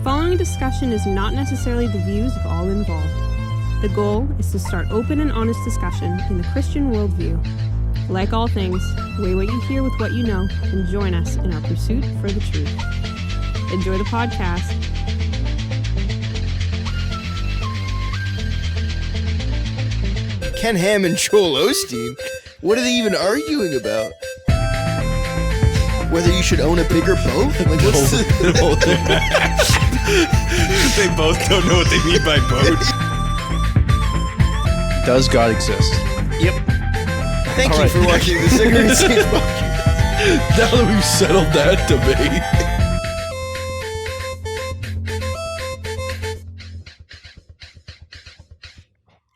following discussion is not necessarily the views of all involved. The goal is to start open and honest discussion in the Christian worldview. Like all things, weigh what you hear with what you know and join us in our pursuit for the truth. Enjoy the podcast. Ken Ham and Joel Osteen? What are they even arguing about? Whether you should own a bigger boat? Like, what's They both don't know what they mean by boat. Does God exist? Yep. Thank you for watching the Second Rate Saints podcast. Now that we've settled that debate.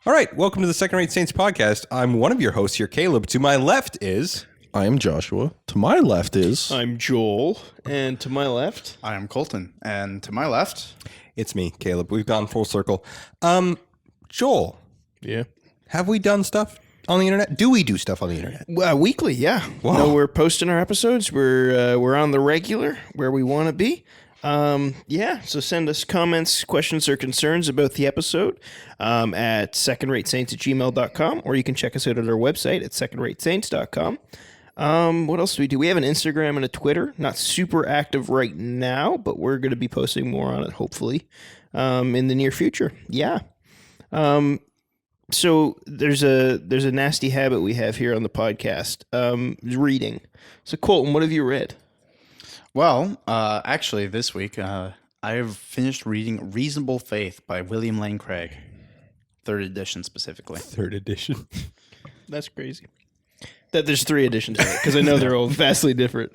All right, welcome to the Second Rate Saints podcast. I'm one of your hosts here, Caleb. To my left is... I am Joshua. To my left is... I'm Joel, and to my left... I am Colton, and to my left... It's me, Caleb. We've gone full circle. Joel. Yeah. Have we done stuff on the internet? Do we do stuff on the internet? Weekly, yeah. Wow. No, we're posting our episodes. We're on the regular, where we want to be. So send us comments, questions, or concerns about the episode at secondratesaints@gmail.com, or you can check us out at our website at secondratesaints.com. What else do we do? We have an Instagram and a Twitter. Not super active right now, but we're going to be posting more on it, hopefully, in the near future. Yeah. So there's a nasty habit we have here on the podcast, reading. So Colton, what have you read? Well, actually, this week, I have finished reading Reasonable Faith by William Lane Craig. 3rd edition, specifically. 3rd edition. That's crazy. That there's 3 editions of it, because I know they're all vastly different.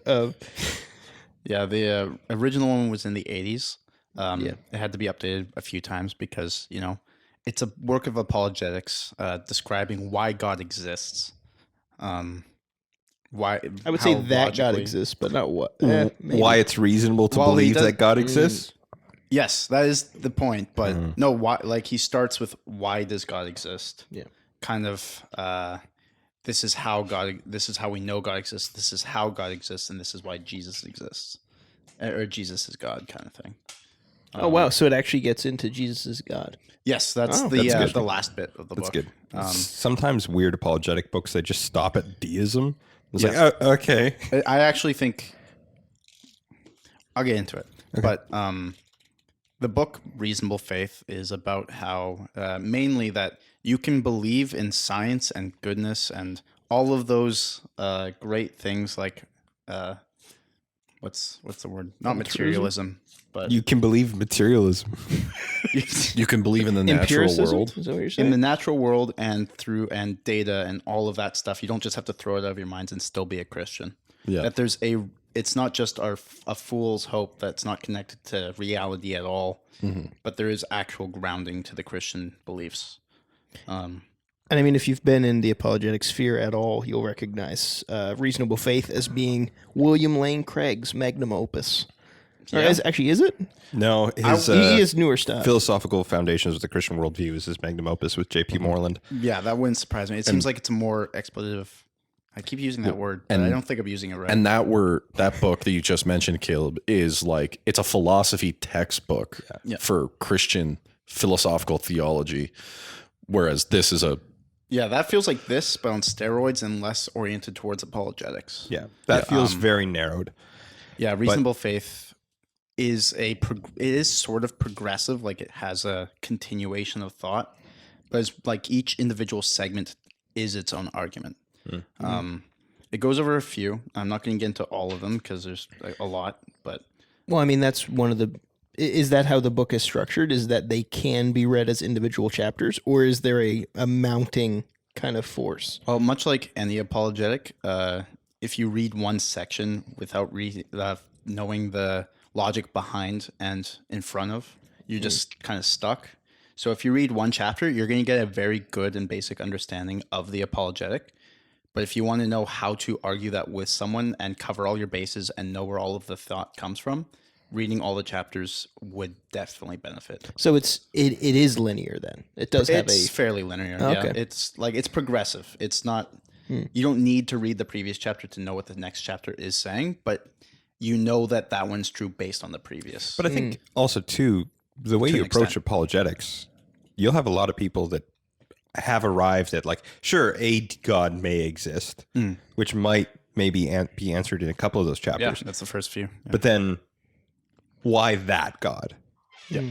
Yeah, the original one was in the 80s. Yeah. It had to be updated a few times because, it's a work of apologetics describing why God exists. Why I would say that God exists, but not what. Why it's reasonable to believe that God exists? Yes, that is the point. But no, why? Like he starts with why does God exist? Yeah. Kind of. This is how we know God exists. This is how God exists, and this is why Jesus exists, or Jesus is God, kind of thing. Oh wow! So it actually gets into Jesus is God. Yes, that's that's the last bit of the book. That's good. Sometimes weird apologetic books, they just stop at deism. It's Yes. like, oh, okay. I actually think I'll get into it, but the book Reasonable Faith is about how mainly that you can believe in science and goodness and all of those great things like what's the word? Not materialism, but You can believe materialism. You can believe in the natural Empiricism? world. Is that what you're saying? in the natural world and data and all of that stuff. You don't just have to throw it out of your minds and still be a Christian. Yeah. That it's not just a fool's hope that's not connected to reality at all, but there is actual grounding to the Christian beliefs. And I mean, if you've been in the apologetic sphere at all, you'll recognize Reasonable Faith as being William Lane Craig's magnum opus. Or Yeah. is it? No, his He is newer stuff. Philosophical Foundations of the Christian Worldview is his magnum opus with J.P. Moreland. Yeah, that wouldn't surprise me. It seems like it's a more expletive. I keep using that word, but I don't think I'm using it right. And that book that you just mentioned, Caleb, is like, it's a philosophy textbook Yeah. for Christian philosophical theology. Whereas this is Yeah, that feels like this, but on steroids and less oriented towards apologetics. Yeah, that feels very narrowed. Yeah, Reasonable Faith is it is sort of progressive, like it has a continuation of thought, but it's like each individual segment is its own argument. It goes over a few. I'm not going to get into all of them because there's a lot, but Well, I mean, that's one of the... Is that how the book is structured? Is that they can be read as individual chapters, or is there a mounting kind of force? well, much like any apologetic, if you read one section without knowing the logic behind and in front of, you're just kind of stuck. So if you read one chapter, you're going to get a very good and basic understanding of the apologetic. But if you want to know how to argue that with someone and cover all your bases and know where all of the thought comes from, reading all the chapters would definitely benefit. So it is linear then. It does have It's a... fairly linear. Okay. Yeah, it's progressive. It's not. You don't need to read the previous chapter to know what the next chapter is saying, but you know that one's true based on the previous. But I think also too, the way To you an approach extent. apologetics, you'll have a lot of people that have arrived at like, sure, a God may exist, which might maybe be answered in a couple of those yeah, chapters. that's the first few. Yeah. But then, why that God? Yeah.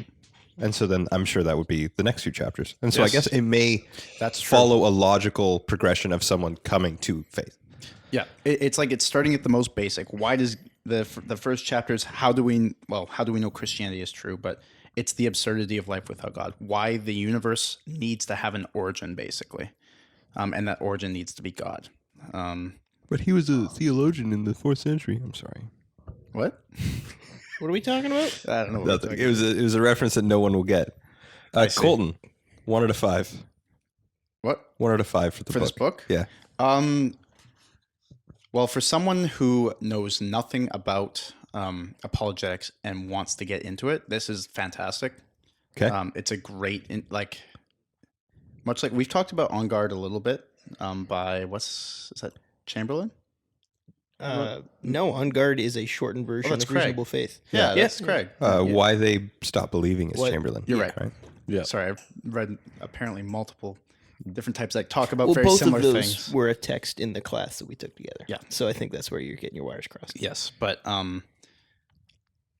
And so then I'm sure that would be the next few chapters. And so I Yes. guess it may That's true. follow a logical progression of someone coming to faith. Yeah, it's like it's starting at the most basic. Why does the first chapters? How do we know Christianity is true? But it's the absurdity of life without God. Why the universe needs to have an origin, basically, and that origin needs to be God. But he was a theologian in the 4th century. I'm sorry. What? What are we talking about? I don't know. What It was a reference that no one will get. see. Colton, 1 out of 5. What 1 out of 5 for the for book. this book? Yeah. Well, for someone who knows nothing about apologetics and wants to get into it, this is fantastic. Okay. It's a great, much like we've talked about On Guard a little bit by is that Chamberlain? No, On Guard is a shortened version that's of Craig. Reasonable Faith. Yeah, that's Craig. Why they stopped believing is What- Chamberlain. You're right. Yeah. Sorry, I've read apparently multiple different types that talk about Well, very both similar of those things. were a text in the class that we took together. Yeah. So I think that's where you're getting your wires crossed. Yes, but On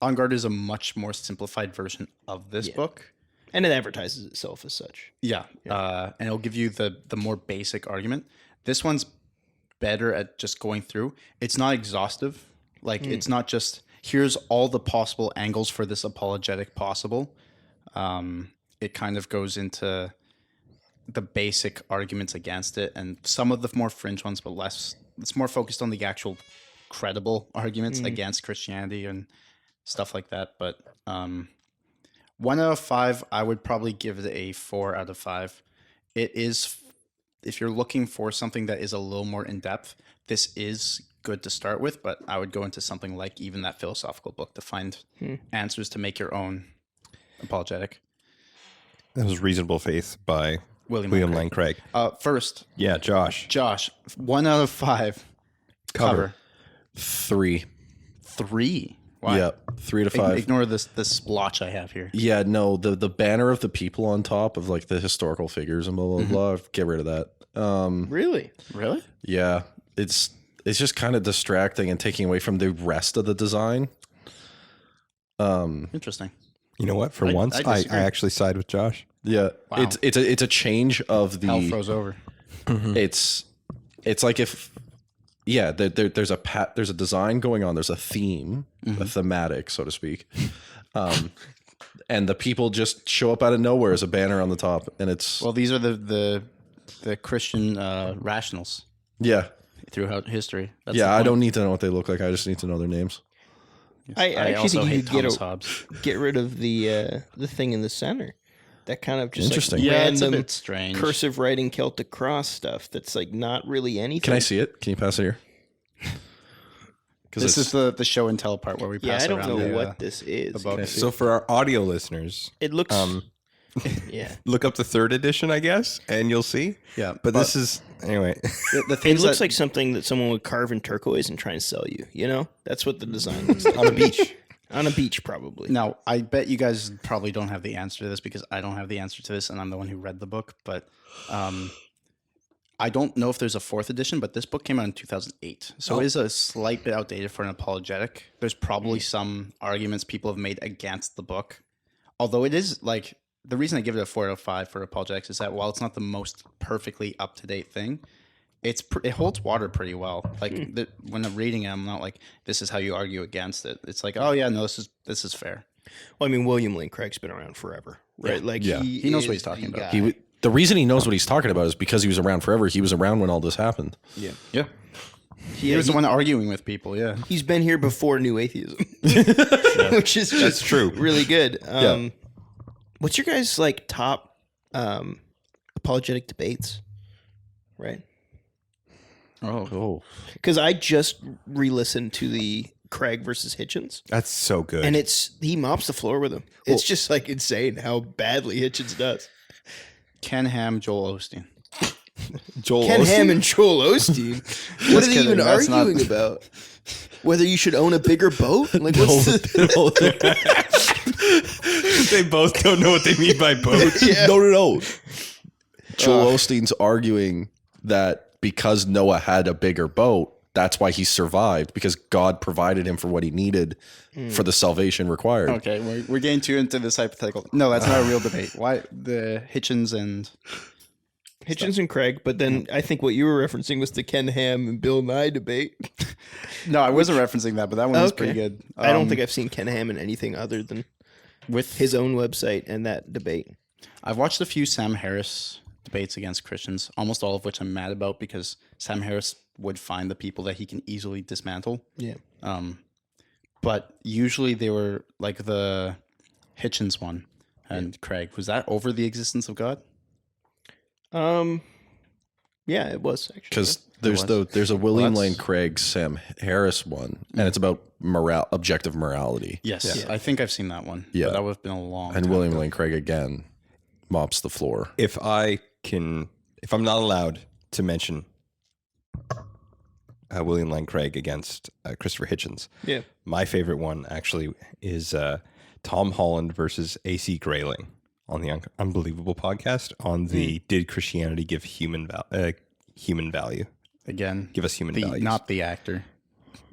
Guard is a much more simplified version of this book. And it advertises itself as such. Yeah, and it'll give you the more basic argument. This one's better at just going through. It's not exhaustive. Like it's not just here's all the possible angles for this apologetic possible. It kind of goes into the basic arguments against it and some of the more fringe ones, but less. It's more focused on the actual credible arguments against Christianity and stuff like that. But 1 out of 5, I would probably give it a 4 out of 5. It is, if you're looking for something that is a little more in depth, this is good to start with. But I would go into something like even that philosophical book to find answers to make your own apologetic. That was Reasonable Faith by William Lane Craig. First, Yeah, Josh. 1 out of 5 cover. 3. 3. Why? Yeah, 3 to 5. Ignore this splotch I have here. Yeah, no, the banner of the people on top of like the historical figures and blah blah blah. Get rid of that. Really? Really? Yeah, it's just kind of distracting and taking away from the rest of the design. Interesting. You know what? For I once, I disagree. actually side with Josh. Yeah, Wow. it's a change of Hell the. froze over. It's like if there's a design going on. There's a theme, a thematic, so to speak. And the people just show up out of nowhere as a banner on the top, and it's Well, these are the Christian rationals yeah. throughout history. That's Yeah, the I point. don't need to know what they look like. I just need to know their names. I actually also think you hate could Thomas Hobbes. get rid of the thing in the center. That kind of just Interesting. like Yeah, it's a random bit strange. cursive writing Celtic cross stuff that's like not really anything. Can I see it? Can you pass it here? This is the show and tell part where we Yeah, pass I don't around know the, what this is. book. So for our audio listeners, It looks. Yeah. look up the 3rd edition, I guess, and you'll see. Yeah, But this is anyway. the It things looks that, like something that someone would carve in turquoise and try and sell you. You know, that's what the design looks like on a beach. on a beach, probably. Now, I bet you guys probably don't have the answer to this because I don't have the answer to this, and I'm the one who read the book. But I don't know if there's a 4th edition, but this book came out in 2008, so it is a slight bit outdated for an apologetic. There's probably some arguments people have made against the book, although it is like the reason I give it a 4 out of 5 for apologetics is that while it's not the most perfectly up to date thing, it holds water pretty well. Like when I'm reading it, I'm not like this is how you argue against it. It's like, oh yeah, no, this is fair. Well, I mean, William Lane Craig's been around forever, right? Like, Yeah. He knows what is he's talking the about. guy. The reason he knows what he's talking about is because he was around forever. He was around when all this happened. Yeah. Yeah, He was the one arguing with people, yeah. He's been here before New Atheism, which is just true. really good. What's your guys' like top apologetic debates? Right, Oh, because I just re-listened to the Craig versus Hitchens, That's so good. and he mops the floor with him. It's just like insane how badly Hitchens does. Ken Ham, Joel Osteen. Joel Ken Osteen? Ham and Joel Osteen. What are they kidding, even that's not- arguing about? Whether you should own a bigger boat? Like, what's the... They both don't know what they mean by boat. No. Joel Osteen's arguing that because Noah had a bigger boat, that's why he survived, because God provided him for what he needed for the salvation required. Okay, we're getting too into this hypothetical. No, that's not a real debate. Why the Hitchens and Hitchens and Craig, but then I think what you were referencing was the Ken Ham and Bill Nye debate. no, I wasn't referencing that, but that one was pretty good. I don't think I've seen Ken Ham in anything other than with his own website and that debate. I've watched a few Sam Harris debates against Christians, almost all of which I'm mad about because Sam Harris would find the people that he can easily dismantle. Yeah. But usually they were like the Hitchens one and Craig. Was that over the existence of God? Yeah, it was actually. Because there's a William Lane Craig Sam Harris one, and it's about objective morality. Yes, I think I've seen that one. Yeah. But that would have been a long And time William ago. Lane Craig again mops the floor. If I'm not allowed to mention William Lane Craig against Christopher Hitchens, Yeah. my favorite one actually is Tom Holland versus AC Grayling on the Unbelievable podcast on the Did Christianity Give human value? Again, Give us human values. not the actor.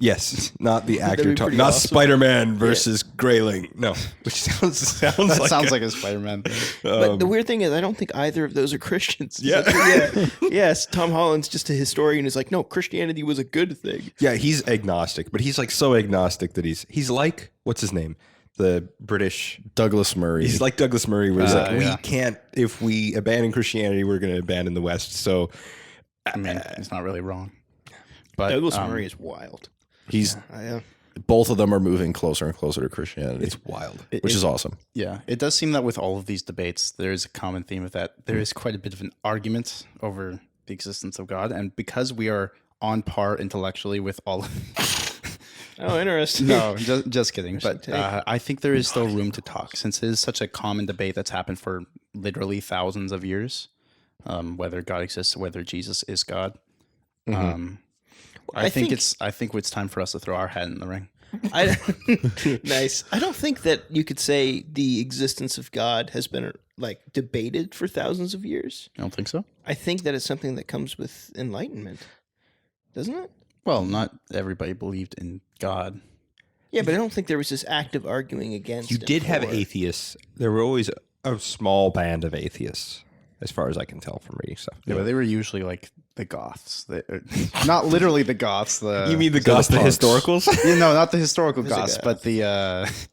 Yes, not the actor, be pretty not awesome. Spider-Man versus Grayling. No, which sounds That like sounds like a Spider-Man thing. But the weird thing is, I don't think either of those are Christians. Yeah. Yes, Tom Holland's just a historian who's like, no, Christianity was a good thing. Yeah, he's agnostic, but he's like so agnostic that he's like, what's his name? The British. Douglas Murray. He's like Douglas Murray, where he's like, yeah. we can't, if we abandon Christianity, we're going to abandon the West. So, I mean, it's not really wrong. But Douglas Murray is wild. He's Yeah. both of them are moving closer and closer to Christianity, it's wild. which is awesome. yeah, it does seem that with all of these debates, there is a common theme of that. There is quite a bit of an argument over the existence of God. And because we are on par intellectually with all Oh, interesting. No, just kidding. But take. I think there is still room to talk since it is such a common debate that's happened for literally thousands of years, whether God exists, whether Jesus is God. I think it's time for us to throw our hat in the ring. Nice. I don't think that you could say the existence of God has been like debated for thousands of years. You don't think so? I think that it's something that comes with enlightenment, doesn't it? Well, not everybody believed in God. Yeah, but I don't think there was this active arguing against. You and did have for. atheists. There were always a small band of atheists, as far as I can tell from reading stuff. Yeah, but they were usually like the Goths. Not literally the Goths. You mean the Goths, the punks. historicals? No, not the historical Goths, Visigoths. but the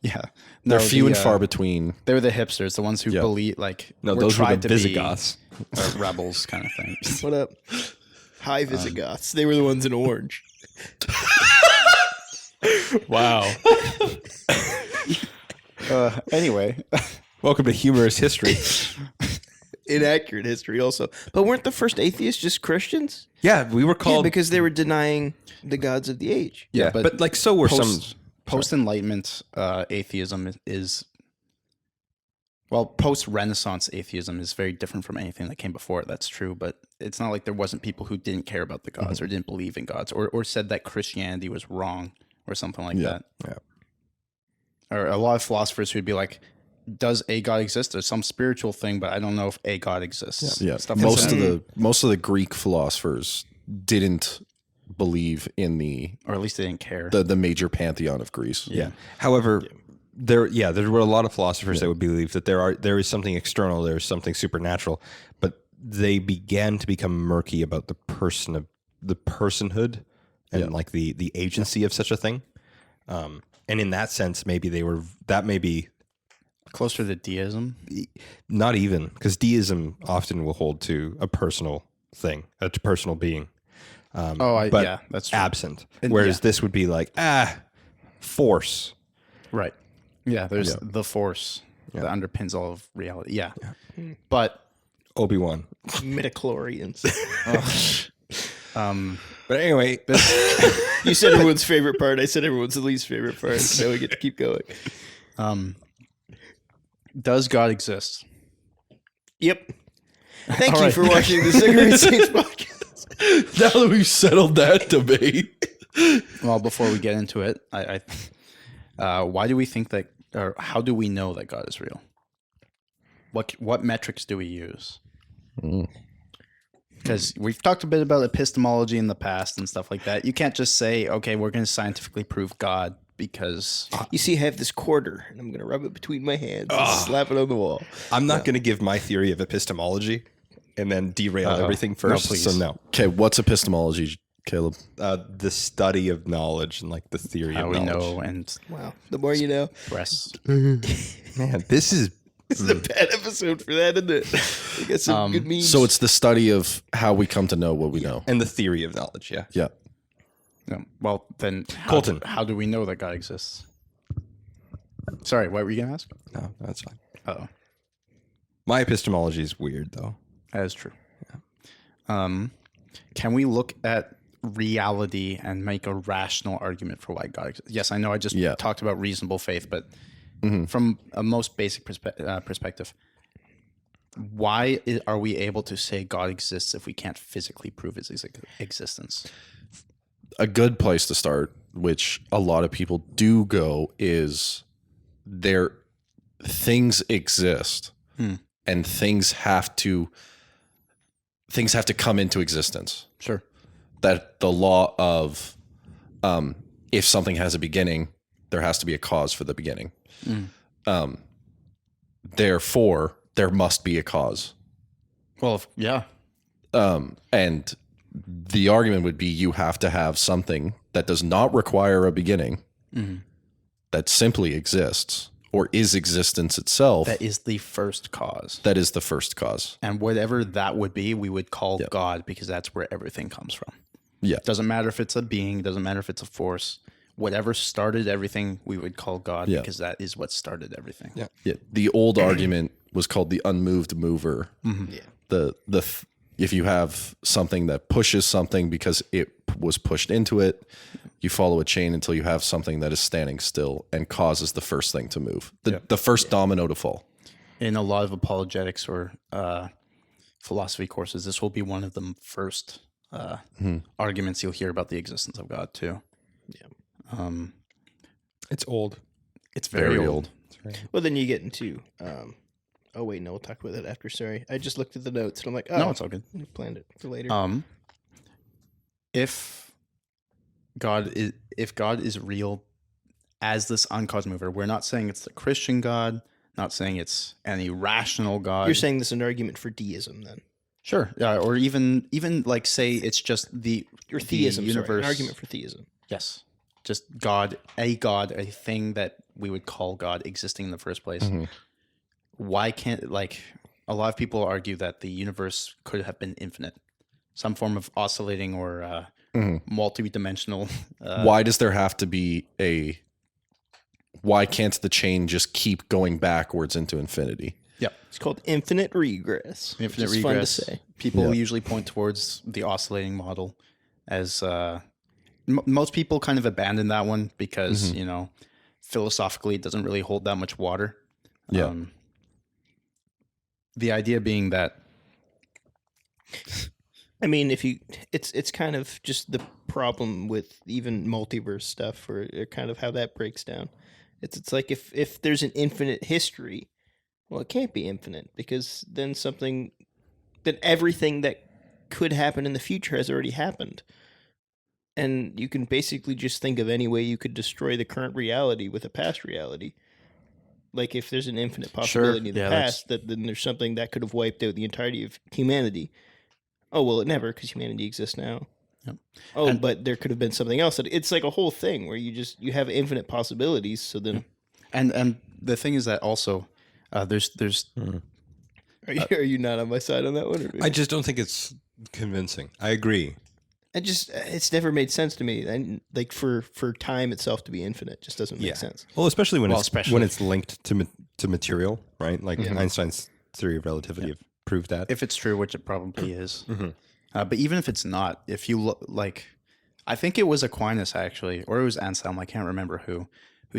yeah. They're No, few and far between. They were the hipsters, the ones who Yeah. believe like No, were those were tried the to be, Visigoths. rebels kind of thing. What up? Hi, Visigoths. They were the ones in orange. Wow. Anyway, Welcome to humorous history. Inaccurate history, also. But weren't the first atheists just Christians? Yeah, we were Yeah, called. because they were denying the gods of the age. yeah, but like so were some. post Enlightenment atheism is well, post Renaissance atheism is very different from anything that came before it. That's true, but it's not like there wasn't people who didn't care about the gods or didn't believe in gods or said that Christianity was wrong or something like that. Yeah. Or a lot of philosophers who'd be like, does a god exist? There's some spiritual thing, but I don't know if a god exists. Yeah, Stuff like that. most of the Greek philosophers didn't believe in Or at least they didn't care. the major pantheon of Greece. Yeah. However, there were a lot of philosophers that would believe that there is something external, there is something supernatural, but they began to become murky about the personhood and like the agency of such a thing. And in that sense, maybe that may be Closer to deism. not even, because deism often will hold to a personal thing, a personal being. But Yeah, that's true. absent. And- Whereas yeah. this would be like, force. Right. Yeah, there's the force that underpins all of reality. Yeah. But Obi-Wan. Midichlorians. But anyway, You said everyone's favorite part. I said everyone's least favorite part. So we get to keep going. does God exist? Yep. Thank you for watching the Cigarette Saints podcast. Now that we've settled that debate, Well, before we get into it, why do we think that, or how do we know that God is real? What metrics do we use? Because we've talked a bit about epistemology in the past and stuff like that. You can't just say, okay, we're going to scientifically prove God because You see, I have this quarter, and I'm going to rub it between my hands and slap it on the wall. I'm not going to give my theory of epistemology and then derail everything first. please. So no, okay, what's epistemology, Caleb? the study of knowledge and like the theory how of we knowledge. know and Wow. The more you know. press. Man, this is This is a bad episode for that, isn't it? We got some good memes. So it's the study of how we come to know what we know. and the theory of knowledge. Yeah. Yeah. No. Well, then Colton. how do we know that God exists? Sorry, what were you going to ask? No, that's fine. Oh, My epistemology is weird though. that is true. Can we look at reality and make a rational argument for why God exists? Yes, I know I just talked about reasonable faith, but from a most basic perspective, why are we able to say God exists if we can't physically prove his existence? A good place to start, which a lot of people do go, is things exist and things have to come into existence. Sure. That the law of if something has a beginning, there has to be a cause for the beginning. Therefore, there must be a cause. Well, yeah. And the argument would be you have to have something that does not require a beginning, that simply exists or is existence itself. That is the first cause. That is the first cause. And whatever that would be, we would call God because that's where everything comes from. Yeah. Doesn't matter if it's a being, doesn't matter if it's a force. Whatever started everything, we would call God because that is what started everything. Yeah. Yeah. The old argument was called the unmoved mover. Yeah. If you have something that pushes something because it was pushed into it, you follow a chain until you have something that is standing still and causes the first thing to move. The first domino to fall. In a lot of apologetics or philosophy courses, this will be one of the first arguments you'll hear about the existence of God too. Yeah. It's old. It's very old. Well, then you get into. Oh wait, no, we'll talk about that after. Sorry, I just looked at the notes and I'm like, oh, No, it's all good. We planned it for later. If God is real as this uncaused mover, we're not saying it's the Christian God, not saying it's any rational God. You're saying this is an argument for deism, then? Sure, or even like say it's just Your theism, universe. sorry, an argument for theism. Yes, just God, a thing that we would call God existing in the first place. Why can't a lot of people argue that the universe could have been infinite, some form of oscillating or multi-dimensional. Why does there have to be why can't the chain just keep going backwards into infinity? Yeah, It's called infinite regress. infinite which is regress. fun to say. People usually point towards the oscillating model as most people kind of abandon that one because philosophically it doesn't really hold that much water. Yeah. The idea being that, I mean, it's kind of just the problem with even multiverse stuff, or kind of how that breaks down. It's like if there's an infinite history, well, it can't be infinite because then everything that could happen in the future has already happened. And you can basically just think of any way you could destroy the current reality with a past reality. Like if there's an infinite possibility in the past, then there's something that could have wiped out the entirety of humanity. Oh, well, it never, because humanity exists now. Yep. Oh, but there could have been something else. It's like a whole thing where you have infinite possibilities. So then, and the thing is that also there's. Are you not on my side on that one? I just don't think it's convincing. I agree. It's never made sense to me. And like for time itself to be infinite just doesn't make sense. Well, especially when it's linked to material, right? Like Einstein's theory of relativity proved that. If it's true, which it probably is. But even if it's not, if you look I think it was Aquinas actually, or it was Anselm, I can't remember who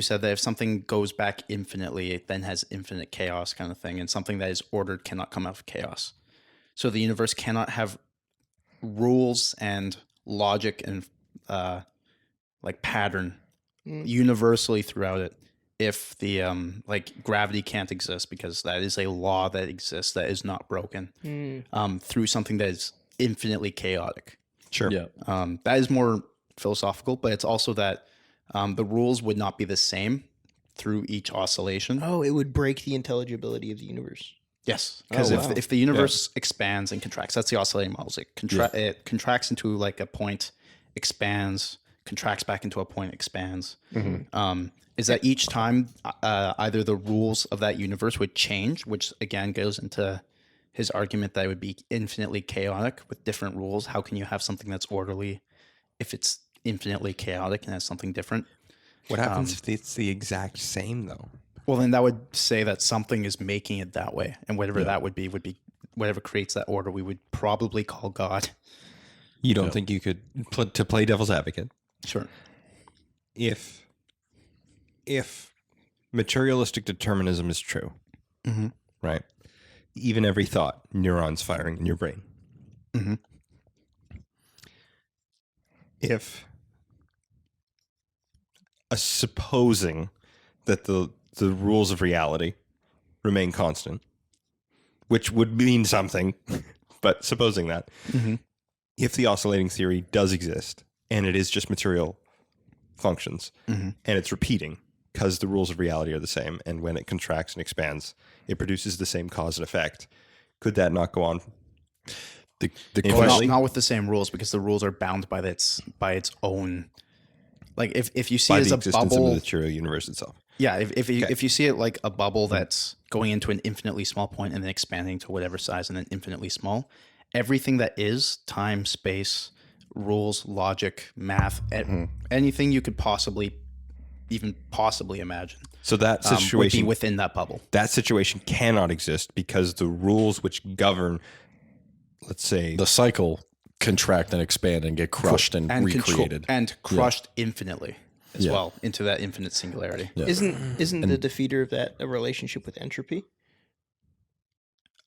said that if something goes back infinitely, it then has infinite chaos kind of thing, and something that is ordered cannot come out of chaos. So the universe cannot have rules and logic and like pattern universally throughout it if the like gravity can't exist, because that is a law that exists that is not broken through something that is infinitely chaotic. Sure. Yeah. That is more philosophical, but it's also that the rules would not be the same through each oscillation. Oh, it would break the intelligibility of the universe. Yes, because wow. if the universe expands and contracts, that's the oscillating models. It contracts into like a point, expands, contracts back into a point, expands. Is that each time either the rules of that universe would change, which again goes into his argument that it would be infinitely chaotic with different rules. How can you have something that's orderly if it's infinitely chaotic and has something different? What happens if it's the exact same though? Well, then that would say that something is making it that way, and whatever that would be whatever creates that order. We would probably call God. You don't think you could to play devil's advocate? Sure. If materialistic determinism is true, right? Even every thought, neurons firing in your brain. If supposing that the rules of reality remain constant, which would mean something, but supposing that, if the oscillating theory does exist and it is just material functions and it's repeating because the rules of reality are the same, and when it contracts and expands, it produces the same cause and effect, could that not go on? The Well, question. not with the same rules, because the rules are bound by its own. Like if you see By it as the a existence of bubble, the material universe itself. yeah. If you see it like a bubble that's going into an infinitely small point and then expanding to whatever size and then infinitely small, everything that is time, space, rules, logic, math, anything you could possibly imagine, So that would situation be within that bubble. that situation cannot exist because the rules which govern, let's say, The cycle contract and expand and get crushed and recreated. Crushed infinitely as well into that infinite singularity. Isn't the defeater of that a relationship with entropy?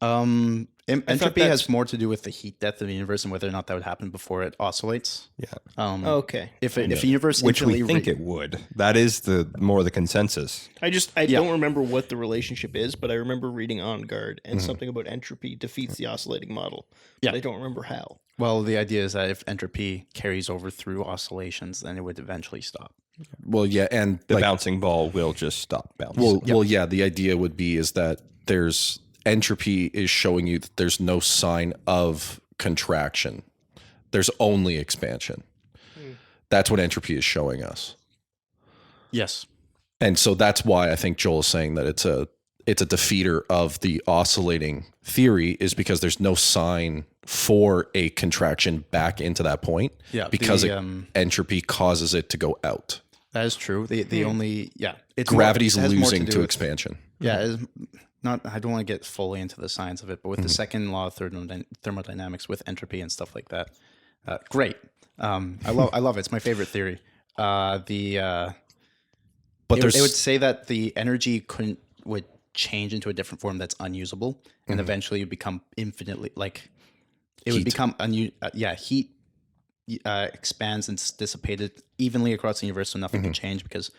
Entropy that's- has more to do with the heat death of the universe and whether or not that would happen before it oscillates. Okay. If the universe which we infinitely think it would. That is the more the consensus. I don't remember what the relationship is, but I remember reading On Guard and something about entropy defeats the oscillating model. Yeah. But I don't remember how. well, the idea is that if entropy carries over through oscillations, then it would eventually stop. Well, yeah, and The bouncing ball will just stop bouncing. well, yeah. The idea would be is that there's entropy is showing you that there's no sign of contraction. There's only expansion. That's what entropy is showing us. Yes. And so that's why I think Joel is saying that it's a defeater of the oscillating theory, is because there's no sign for a contraction back into that point. Yeah, Because the, entropy causes it to go out. That is true. The only it's Gravity's more, it has more losing do to with- expansion. Yeah, it's not. I don't want to get fully into the science of it, but with the second law of thermodynamics, with entropy and stuff like that, great. I love it. It's my favorite theory. But it there's would say that the energy would change into a different form that's unusable, and eventually it would become infinitely it would Heat. become heat expands and is dissipated evenly across the universe, so nothing can change because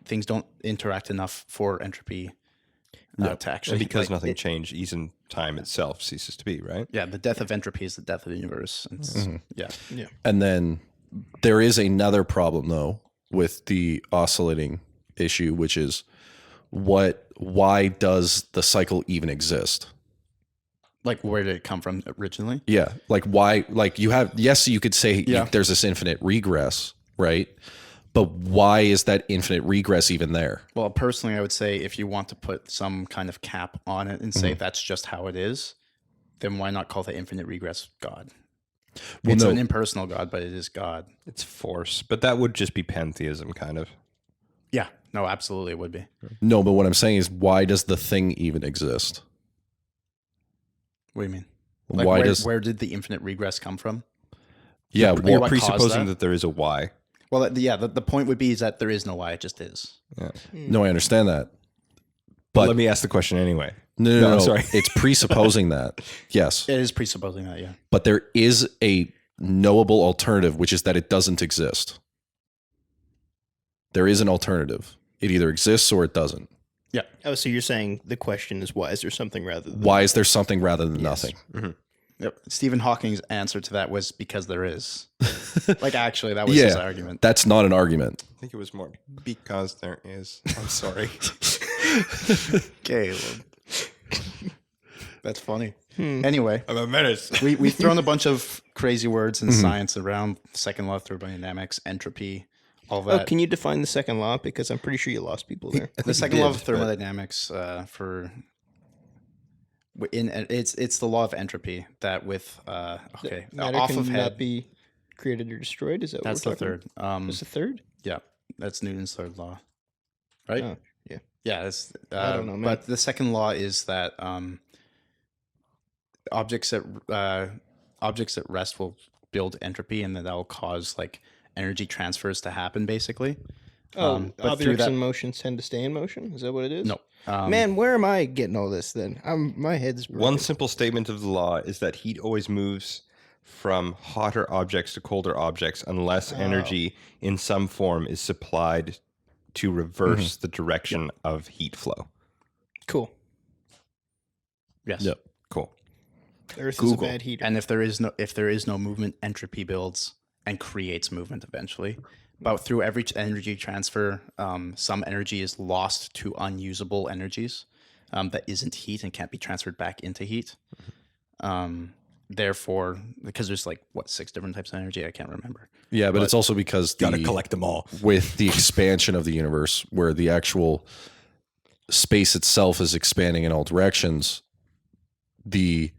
things don't interact enough for entropy to actually. And because like, nothing changed, even time itself ceases to be, right? Yeah, the death of entropy is the death of the universe. It's, Yeah. And then there is another problem though with the oscillating issue, which is why does the cycle even exist? Like, where did it come from originally? Yeah. Like why, like you have, yes, you could say there's this infinite regress, right? But why is that infinite regress even there? Well, personally, I would say if you want to put some kind of cap on it and say that's just how it is, then why not call the infinite regress God? Well, It's no. an impersonal God, but it is God. It's force, but that would just be pantheism, kind of. Yeah. No, absolutely, it would be. No, but what I'm saying is why does the thing even exist? What do you mean? Why where did the infinite regress come from? yeah, You're well, what caused Presupposing that? that there is a why. Well, the point would be is that there is no why, it just is. no, I understand that. But But let me ask the question anyway. No, I'm sorry. It's presupposing that. Yes. It is presupposing that, yeah. But there is a knowable alternative, which is that it doesn't exist. There is an alternative. It either exists or it doesn't. Yeah. Oh, so you're saying the question is why is there something rather than Why is there something rather than nothing? Yep. Stephen Hawking's answer to that was because there is. Like, actually, that was his argument. That's not an argument. I think it was more because there is. I'm sorry. Caleb. That's funny. Anyway, I'm a menace. we've thrown a bunch of crazy words in science around: second law of thermodynamics, entropy, all Oh, that. can you define the second law? Because I'm pretty sure you lost people there. The second law of thermodynamics it's the law of entropy that with Matter off can of not head. be created or destroyed. Is that That's what the we're talking third. That's the third? Yeah, that's Newton's third law, right? Oh, yeah. Yeah, that's, I don't know, man. But the second law is that objects at rest will build entropy, and then that will cause like energy transfers to happen, basically. Oh, But through objects that, in motion tend to stay in motion? Is that what it is? no, Man, where am I getting all this then? My head's One broken. simple statement of the law is that heat always moves from hotter objects to colder objects unless energy in some form is supplied to reverse the direction of heat flow. Cool. yes. Yep. Cool. Earth Google. is a bad heater. And if there is no movement, entropy builds and creates movement eventually. But through every energy transfer, some energy is lost to unusable energies that isn't heat and can't be transferred back into heat. Therefore, because there's like 6 different types of energy, I can't remember. Yeah, but it's also because Gotta collect them all. with the expansion of the universe, where the actual space itself is expanding in all directions, the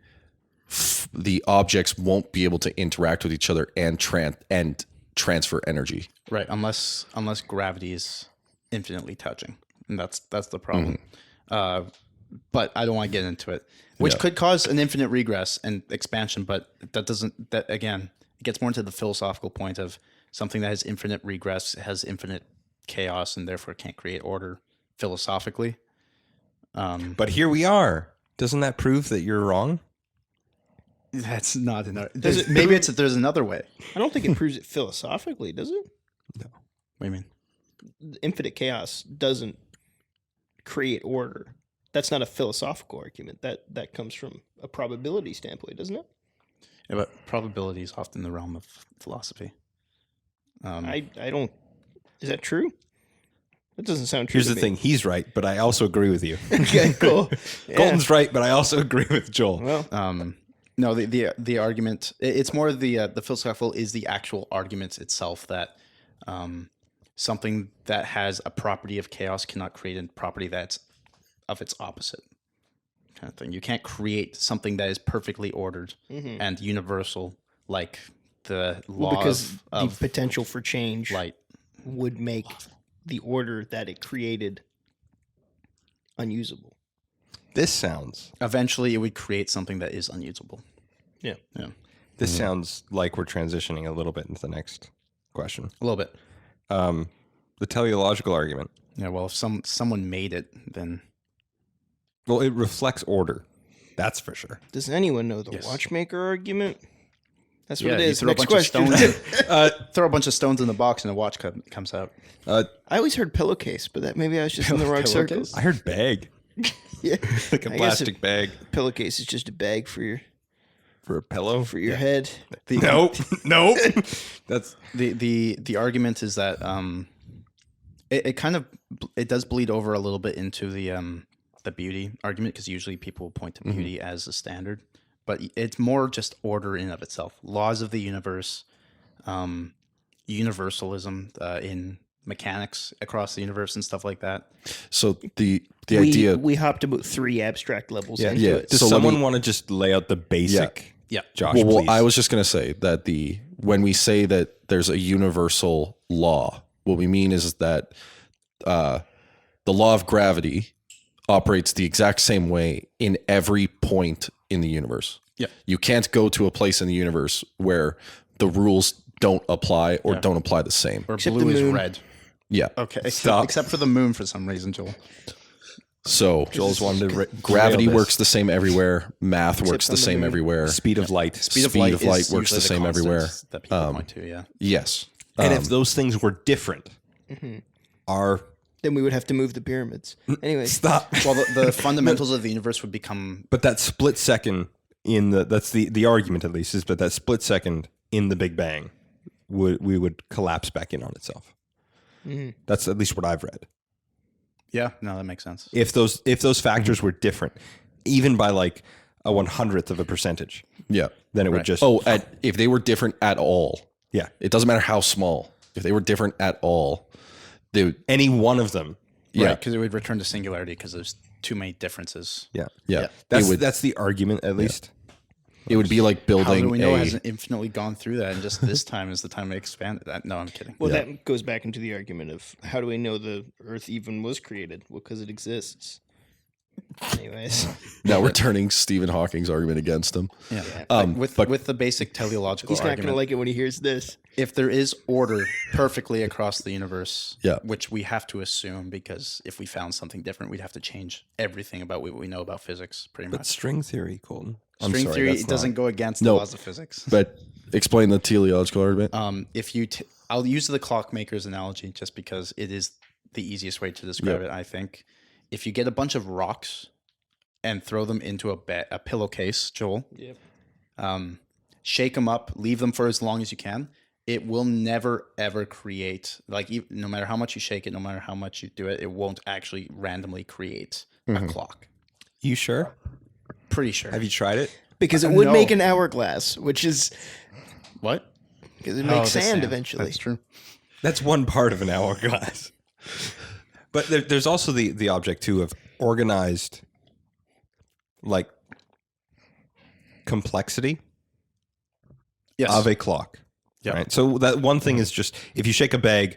objects won't be able to interact with each other and transfer energy. Right, unless gravity is infinitely touching, and that's the problem. But I don't want to get into it, which could cause an infinite regress and expansion. But that again, it gets more into the philosophical point of something that has infinite regress has infinite chaos and therefore can't create order philosophically. But here we are. Doesn't that prove that you're wrong? That's not enough. Does it Maybe there's another way. I don't think it proves it philosophically, does it? What do you mean? Infinite chaos doesn't create order. That's not a philosophical argument. That comes from a probability standpoint, doesn't it? Yeah, but probability is often the realm of philosophy. I don't. Is that true? That doesn't sound true. Here's to the me. thing. He's right, but I also agree with you. Okay, cool. Yeah. Colton's right, but I also agree with Joel. Well, No, the argument, it's more the philosophical is the actual argument itself that something that has a property of chaos cannot create a property that's of its opposite, kind of thing. You can't create something that is perfectly ordered and universal like the law because of the potential for change light. would make the order that it created unusable. This sounds Eventually, it would create something that is unusable. Yeah. Yeah, this sounds like we're transitioning a little bit into the next question. a little bit. The teleological argument. Yeah. Well, if someone made it, then Well, it reflects order. That's for sure. Does anyone know the Yes. watchmaker argument? That's what yeah, it you is. throw Next a bunch question. of stones. Throw a bunch of stones in the box, and a watch comes out. I always heard pillowcase, but that maybe I was just in the wrong Pillowcase? circles. I heard bag, Yeah, like a I guess plastic bag pillowcase is just a bag for your for a pillow. head. Nope, nope. That's The argument is that it kind of it does bleed over a little bit into the beauty argument, because usually people point to beauty as a standard, but it's more just order in of itself, laws of the universe, universalism in mechanics across the universe and stuff like that. So the idea, We hopped about 3 abstract levels into yeah. it. Does So let someone me- want to just lay out the basic? Yeah. Josh, well, please. I was just going to say that when we say that there's a universal law, what we mean is that the law of gravity operates the exact same way in every point in the universe. Yeah. You can't go to a place in the universe where the rules don't apply or don't apply the same. Or Except blue the is moon. red. Yeah. Okay. Stop. Except for the moon for some reason, Joel. So Joel's wanted to gravity derail this. works the same everywhere. Math works on the the same moon. everywhere. Speed of light. Speed of light is works the usually same everywhere. constant that people point to, yeah. Yes. And if those things were different, are Then we would have to move the pyramids. Anyways, stop. Well, the fundamentals of the universe would become But that split second that's the argument at least is that that split second in the Big Bang would collapse back in on itself. That's at least what I've read. yeah, no, that makes sense. If those factors were different, even by like a 100th of a percentage, Yeah. then it would Right. just If they were different at all, yeah. it doesn't matter how small. If they were different at all, they would, Any one of them. yeah. Right, because it would return to singularity because there's too many differences. Yeah. Yeah. That's the argument at least. It would be like How building do we know a, it hasn't infinitely gone through that, and just this time is the time to expand it? No, I'm kidding. well, that goes back into the argument of how do we know the Earth even was created? Well, because it exists. Anyways, now we're turning Stephen Hawking's argument against him. Yeah, but- with the basic teleological he's not going argument, to like it when he hears this. if there is order perfectly across the universe, Yeah. which we have to assume, because if we found something different, we'd have to change everything about what we know about physics, pretty But much. string theory, Colton. I'm String sorry, theory that's it doesn't go against No. the laws of physics. But explain the teleological argument. If you, I'll use the clockmaker's analogy just because it is the easiest way to describe it. I think if you get a bunch of rocks and throw them into a pillowcase, Joel, shake them up, leave them for as long as you can, it will never ever create, like, no matter how much you shake it, no matter how much you do it, it won't actually randomly create a clock. You sure? Pretty sure. Have you tried it? Because it would No. make an hourglass, which is What? because it Oh, makes the sand eventually. That's true. That's one part of an hourglass. But there's also the object too of organized, like, complexity Yes. of a clock. Yeah. Right. So that one thing is just if you shake a bag,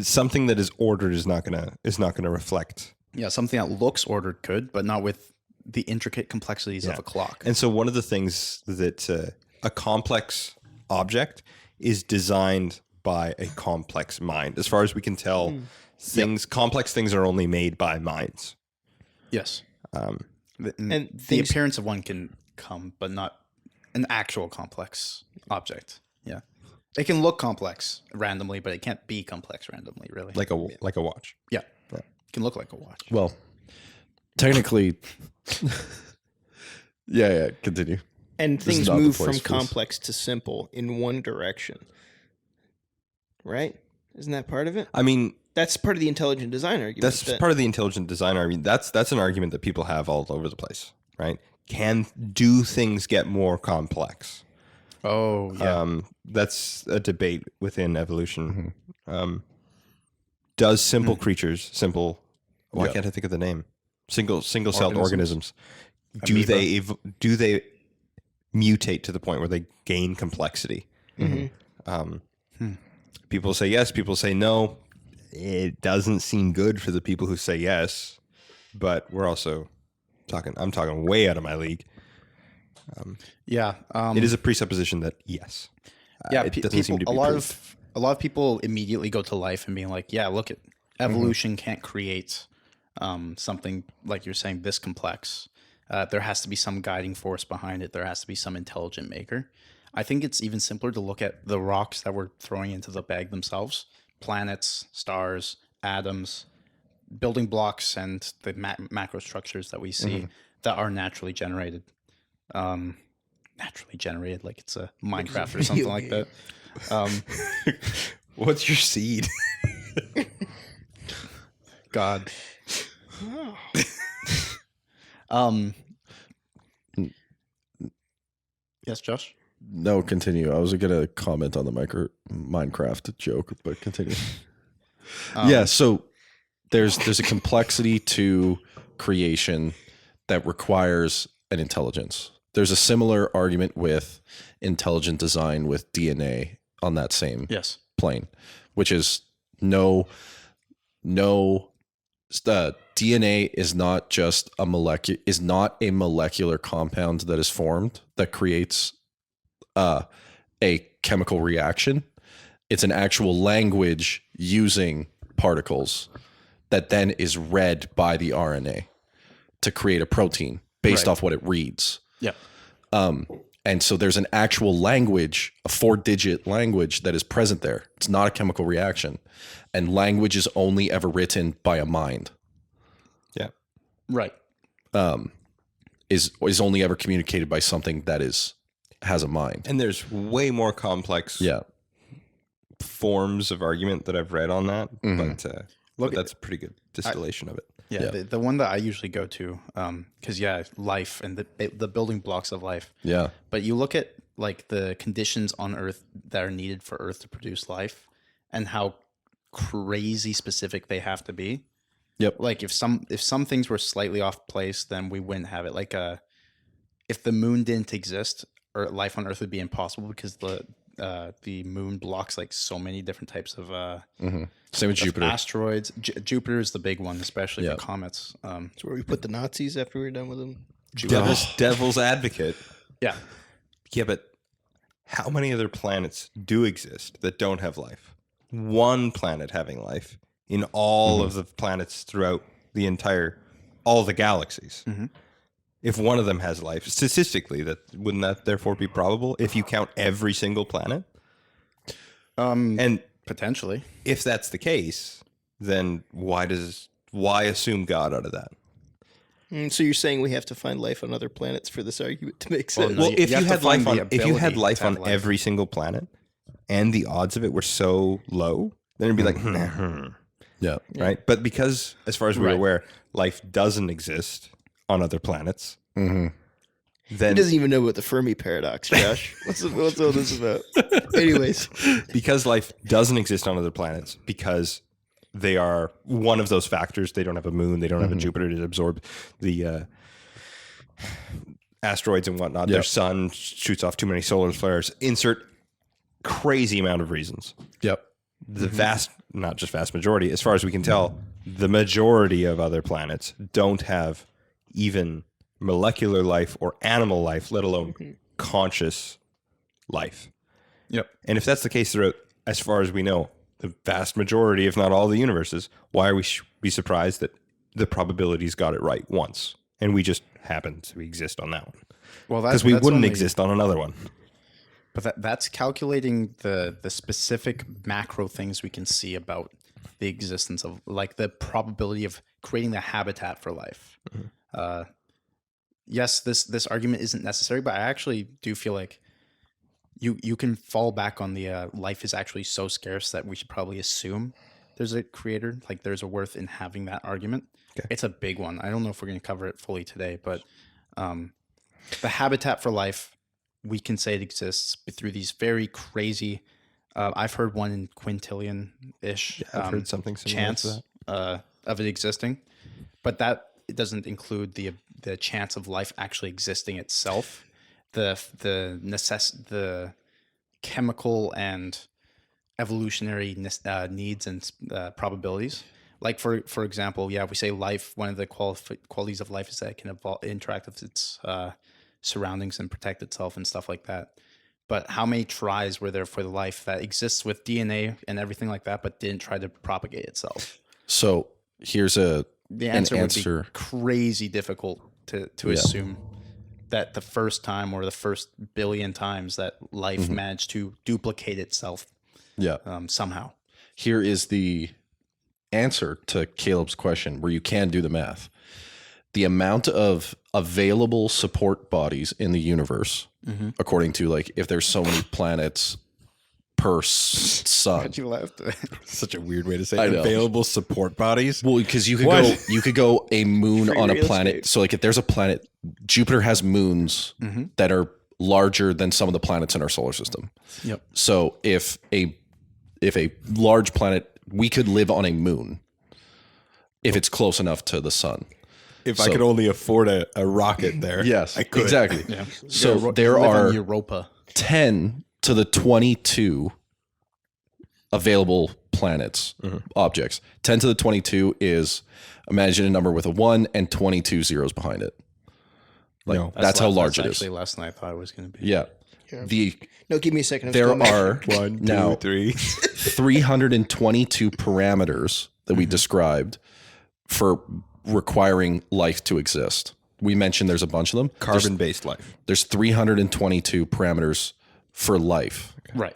something that is ordered is not gonna reflect. Yeah, something that looks ordered could, but not with the intricate complexities of a clock. And so one of the things that a complex object is designed by a complex mind. As far as we can tell, complex things are only made by minds. Yes. And The things- appearance of one can come, but not an actual complex object. Yeah. It can look complex randomly, but it can't be complex randomly, really. Like a watch. Yeah. It can look like a watch. Well, technically, yeah. Continue. And This is things not the move place from for this. complex to simple in one direction. Right? Isn't that part of it? I mean, That's part of the intelligent design argument. that's that- part of the intelligent design argument. That's an argument that people have all over the place, right? Do things get more complex? Oh, yeah. That's a debate within evolution. Does simple creatures, why Yeah. can't I think of the name? Single-celled organisms. Do Amoeba. they mutate to the point where they gain complexity? People say yes, people say no. It doesn't seem good for the people who say yes, but we're also I'm talking way out of my league. Yeah. It is a presupposition that yes. Yeah, it doesn't seem to be a lot proved. of people immediately go to life and being like, yeah, look at evolution can't create something like you're saying this complex. There has to be some guiding force behind it. There has to be some intelligent maker. I think it's even simpler to look at the rocks that we're throwing into the bag themselves: planets, stars, atoms, building blocks, and the macro structures that we see that are naturally generated. Naturally generated, like it's a Minecraft or something like that. What's your seed? God. Yes, Josh. No, continue. I was gonna comment on the Minecraft joke, but continue. Yeah, so there's a complexity to creation that requires an intelligence. There's a similar argument with intelligent design with DNA on that same Yes. plane, which is DNA is not just a molecular compound that is formed that creates a chemical reaction. It's an actual language using particles that then is read by the RNA. to create a protein based off what it reads. Yeah. And so there's an actual language, a 4-digit language that is present there. It's not a chemical reaction. And language is only ever written by a mind. Yeah. Right. Is only ever communicated by something that has a mind. And there's way more complex forms of argument that I've read on that, but that's a pretty good distillation of it. Yeah, the one that I usually go to, because life and the building blocks of life. Yeah. But you look at like the conditions on Earth that are needed for Earth to produce life, and how crazy specific they have to be. Yep. Like if some things were slightly off place, then we wouldn't have it. Like if the moon didn't exist, or life on Earth would be impossible because the moon blocks like so many different types of Same with Jupiter. asteroids. Jupiter is the big one, especially for comets. It's where we put the Nazis after we were done with them. Devil's advocate. Yeah. Yeah, but how many other planets do exist that don't have life? One planet having life in all of the planets throughout all the galaxies. If one of them has life, statistically, wouldn't that therefore be probable if you count every single planet? And Potentially. if that's the case, then why assume God out of that? So you're saying we have to find life on other planets for this argument to make sense? no, Well, if you have you to had find life the on if you had ability life to have on life. every single planet, and the odds of it were so low, then it'd be like, Yeah. right? But because, as far as we're Right. aware, life doesn't exist on other planets, He then doesn't even know about the Fermi paradox, Josh. What's all this about? Anyways, because life doesn't exist on other planets, because they are one of those factors. They don't have a moon. They don't have a Jupiter to absorb the asteroids and whatnot. Their sun shoots off too many solar flares. Insert crazy amount of reasons. Yep. The not just vast majority, as far as we can tell, the majority of other planets don't have even molecular life or animal life, let alone conscious life. Yep. And if that's the case throughout, as far as we know, the vast majority, if not all the universes, why are we be surprised that the probabilities got it right once and we just happen to exist on that one? Well, Because we wouldn't exist on another one. But that's calculating the specific macro things we can see about the existence of, like the probability of creating the habitat for life. Yes, this argument isn't necessary, but I actually do feel like you can fall back on the life is actually so scarce that we should probably assume there's a creator, like there's a worth in having that argument. Okay. It's a big one. I don't know if we're going to cover it fully today, but the habitat for life, we can say it exists through these very crazy, I've heard one in quintillion-ish I've heard something similar chance to that. of it existing, but that it doesn't include the chance of life actually existing itself, the chemical and evolutionary needs and probabilities. Like for example, we say life. One of the qualities of life is that it can interact with its surroundings and protect itself and stuff like that. But how many tries were there for the life that exists with DNA and everything like that, but didn't try to propagate itself? So here's The answer an would be crazy difficult to assume that the first time or the first billion times that life managed to duplicate itself somehow. Here is the answer to Caleb's question, where you can do the math. The amount of available support bodies in the universe, according to like if there's so many planets per sun. You laughed. Such a weird way to say I it. know. Available support bodies. Well, because you What? could go a moon Free on a real planet. estate. So like if there's a planet, Jupiter has moons that are larger than some of the planets in our solar system. Yep. So if a large planet, we could live on a moon if it's close enough to the sun. If I could only afford a rocket there, Yes, I could. exactly. Yeah. So there Live on are Europa. 10 to the 22 available planets, objects. 10 to the 22 is, imagine a number with a 1 and 22 zeros behind it. Like No. that's how large it Actually, is. less than I thought it was going to be. Yeah. no, give me a second. I'm There still mad. are 1, 2, now 3. 322 parameters that we described for requiring life to exist. We mentioned there's a bunch of them. Carbon-based life. There's 322 parameters for life. Right.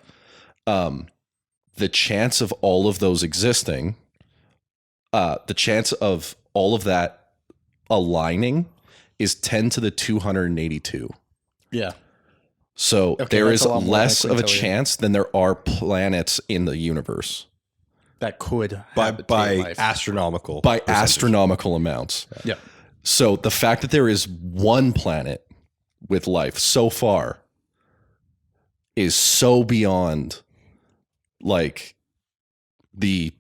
The chance of all of those existing, the chance of all of that aligning is 10 to the 282. Yeah. So there that's is a lot more less likely of a to tell you. chance than there are planets in the universe That could By habitate life. astronomical. by percentage. astronomical amounts. Yeah. So the fact that there is one planet with life so far is so beyond like the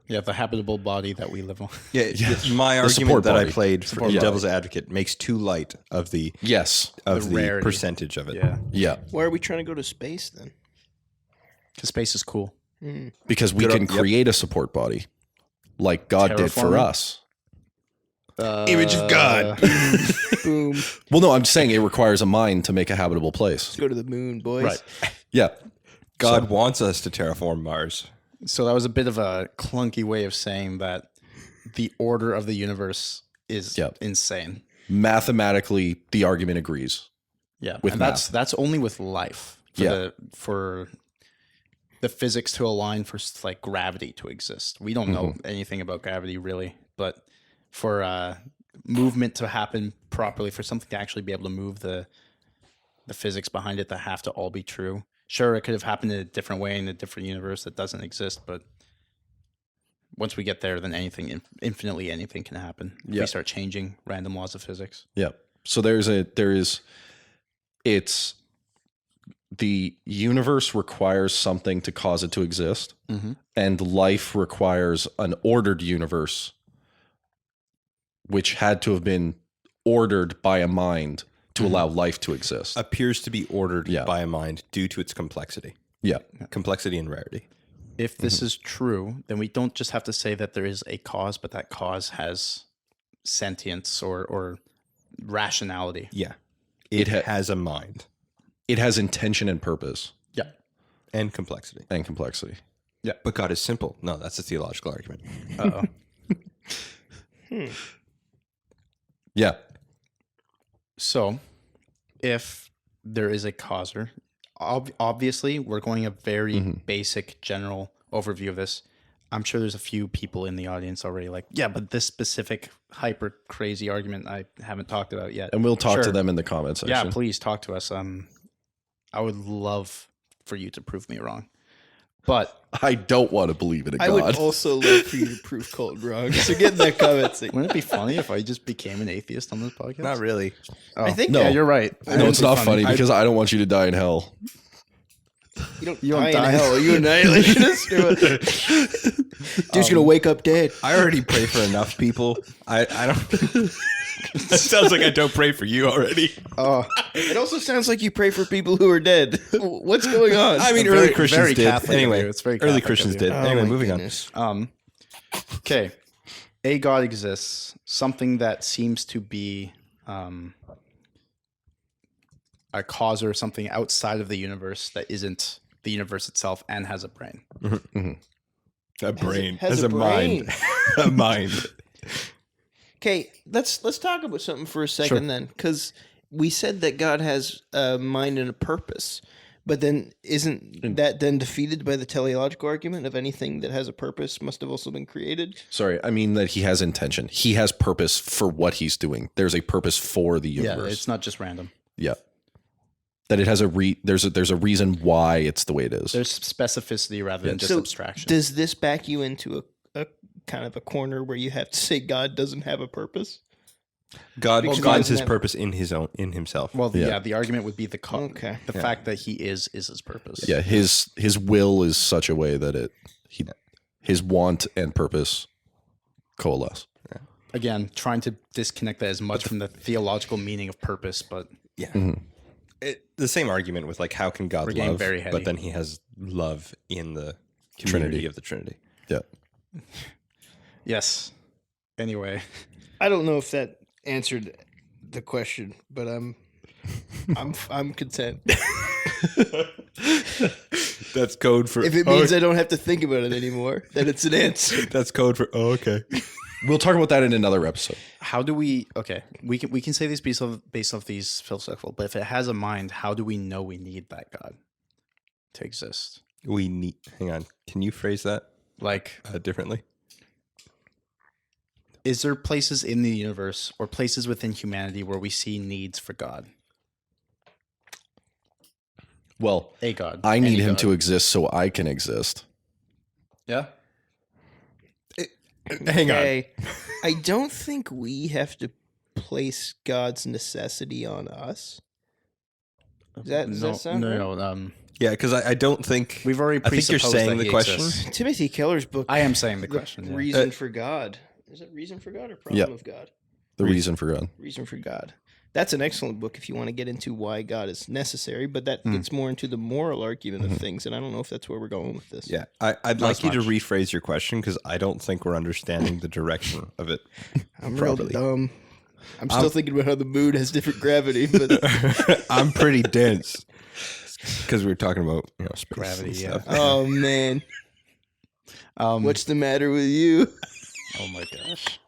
Yeah, the habitable body that we live on. Yeah, my The argument support that I body. played for body. devil's advocate makes too light of the yes. The the rarity. percentage of it. Yeah. Yeah. Why are we trying to go to space then? Because space is cool. Because we Good can up- yep. create a support body like God did for Terraforming? us. Image of God. Boom. Let's Well, no, I'm saying it requires a mind to make a habitable place. go to the moon, boys. Right. Yeah. God wants us to terraform Mars. So that was a bit of a clunky way of saying that the order of the universe is Yep. insane. Mathematically, the argument agrees. Yeah, With and that's only with life. Yeah. For the physics to align for like gravity to exist. We don't know anything about gravity really, but for movement to happen properly, for something to actually be able to move, the physics behind it that have to all be true. Sure, it could have happened in a different way in a different universe that doesn't exist, but once we get there, then infinitely anything can happen. If Yeah. we start changing random laws of physics. Yeah. So it's the universe requires something to cause it to exist, and life requires an ordered universe, which had to have been ordered by a mind to allow life to exist. Appears to be ordered Yeah. by a mind due to its complexity. Yeah. Complexity and rarity. If this is true, then we don't just have to say that there is a cause, but that cause has sentience or rationality. Yeah. It It ha- has a mind It has intention and purpose Yeah. and complexity. and complexity. But God is simple. No, that's a theological argument. Uh-oh. Yeah. So, if there is a causer, obviously we're going a very basic general overview of this. I'm sure there's a few people in the audience already like, yeah, but this specific hyper crazy argument I haven't talked about yet. And we'll talk to Sure. them in the comment section. Yeah, please talk to us. I would love for you to prove me wrong. But I don't want to believe in a I would God. also love for you to prove Colton wrong. So get in that comment section. wouldn't it be funny if I just became an atheist on this podcast? Not really. Oh, I think No. yeah, you're right. No, it's not funny because I don't want you to die in hell. you don't You don't die in die. hell. Are you annihilationist? Or what? Dude's gonna wake up dead. I already pray for enough people. I don't. That sounds like I don't pray for you already. Oh, It also sounds like you pray for people who are dead. What's going on? I mean, Very- early Christians very did. Catholic of Anyway, you. It's very early Catholic Christians of you. did. Oh Anyway, my moving goodness. okay. A God exists, something that seems to be a cause or something outside of the universe that isn't the universe itself and has a brain. A brain has as a a mind. brain. A mind. Okay, let's talk about something for a second Sure. then, because we said that God has a mind and a purpose, but then isn't that then defeated by the teleological argument of anything that has a purpose must have also been created? Sorry, I mean that he has intention. He has purpose for what he's doing. There's a purpose for the Yeah, universe. it's not just random. Yeah. That it has there's a reason why it's the way it is. There's specificity rather than just So abstraction. does this back you into a kind of a corner where you have to say God doesn't have a purpose? God Because finds God his never- purpose in himself. well, Yeah. yeah, the argument would be the Okay. fact that he is his purpose. Yeah, his will is such a way that his want and purpose coalesce. Again, trying to disconnect that as much from the theological meaning of purpose, but Yeah. The same argument with like how can God We're getting love, very heady. but then he has love in the community Trinity. of the Trinity. Yeah. yes. Anyway, I don't know if that answered the question, but I'm content. That's code for If it means I don't have to think about it anymore, then it's an answer. that's code for okay. We'll talk about that in another episode. How do we? Okay, we can say this based off these philosophical. But if it has a mind, how do we know we need that God to exist? We need. Hang on. Can you phrase that Like, differently? is there places in the universe or places within humanity where we see needs for God? Well, A God. I need Any him God. to exist so I can exist. Yeah. Hang on. Okay. I don't think we have to place God's necessity on us. Does that sound right? No. Yeah, because I don't think We've already. I think you're presupposed saying that the he question. exists. Timothy Keller's book. I am saying the The question. Yeah. Reason for God. Is it Reason for God or Problem Yep. of God? The reason for God. Reason for God. That's an excellent book if you want to get into why God is necessary, but that gets more into the moral argument of things, and I don't know if that's where we're going with this. Yeah, I'd like you to rephrase your question because I don't think we're understanding the direction of it. I'm real properly. dumb. I'm still thinking about how the moon has different gravity, but I'm pretty dense because we were talking about space Gravity, and yeah. stuff. oh man, what's the matter with you? Oh my gosh.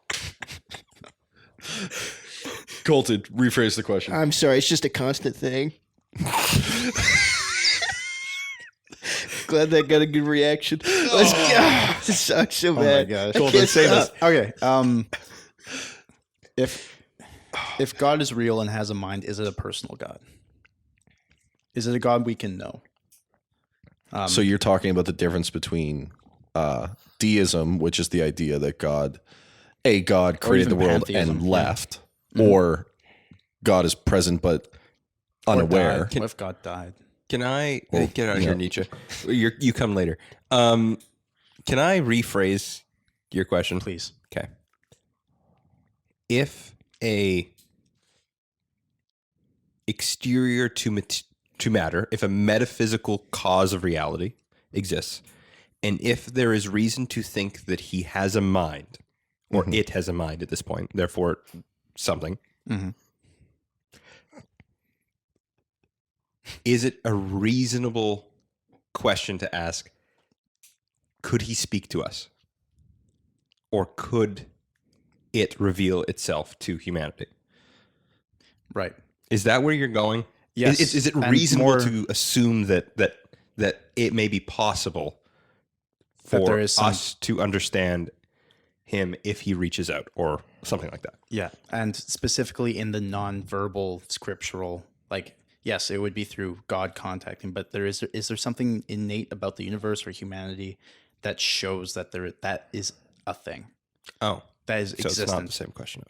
Colton, rephrase the question. I'm sorry, it's just a constant thing. Glad that got a good reaction. Let's go. This sucks so Oh my bad. gosh. I Colton, can't say this. stop. Okay. If God is real and has a mind, is it a personal God? Is it a God we can know? So you're talking about the difference between deism, which is the idea that God created the even world pantheism, and yeah. left, or God is present but unaware. What if God died? Can I Well, get out of yeah. here, Nietzsche? You come later. Can I rephrase your question, Please. Okay. If a exterior to matter, if a metaphysical cause of reality exists, and if there is reason to think that he has a mind, or it has a mind at this point, therefore something, is it a reasonable question to ask, could he speak to us? Or could it reveal itself to humanity? Right. Is that where you're going? Yes. Is it And reasonable more- to assume that it may be possible That for there is some- us to understand him if he reaches out or something like that? Yeah. And specifically in the non-verbal scriptural, like, yes, it would be through God contacting, but is there something innate about the universe or humanity that shows that that is a thing? Oh, That is so it's not the existent. same question.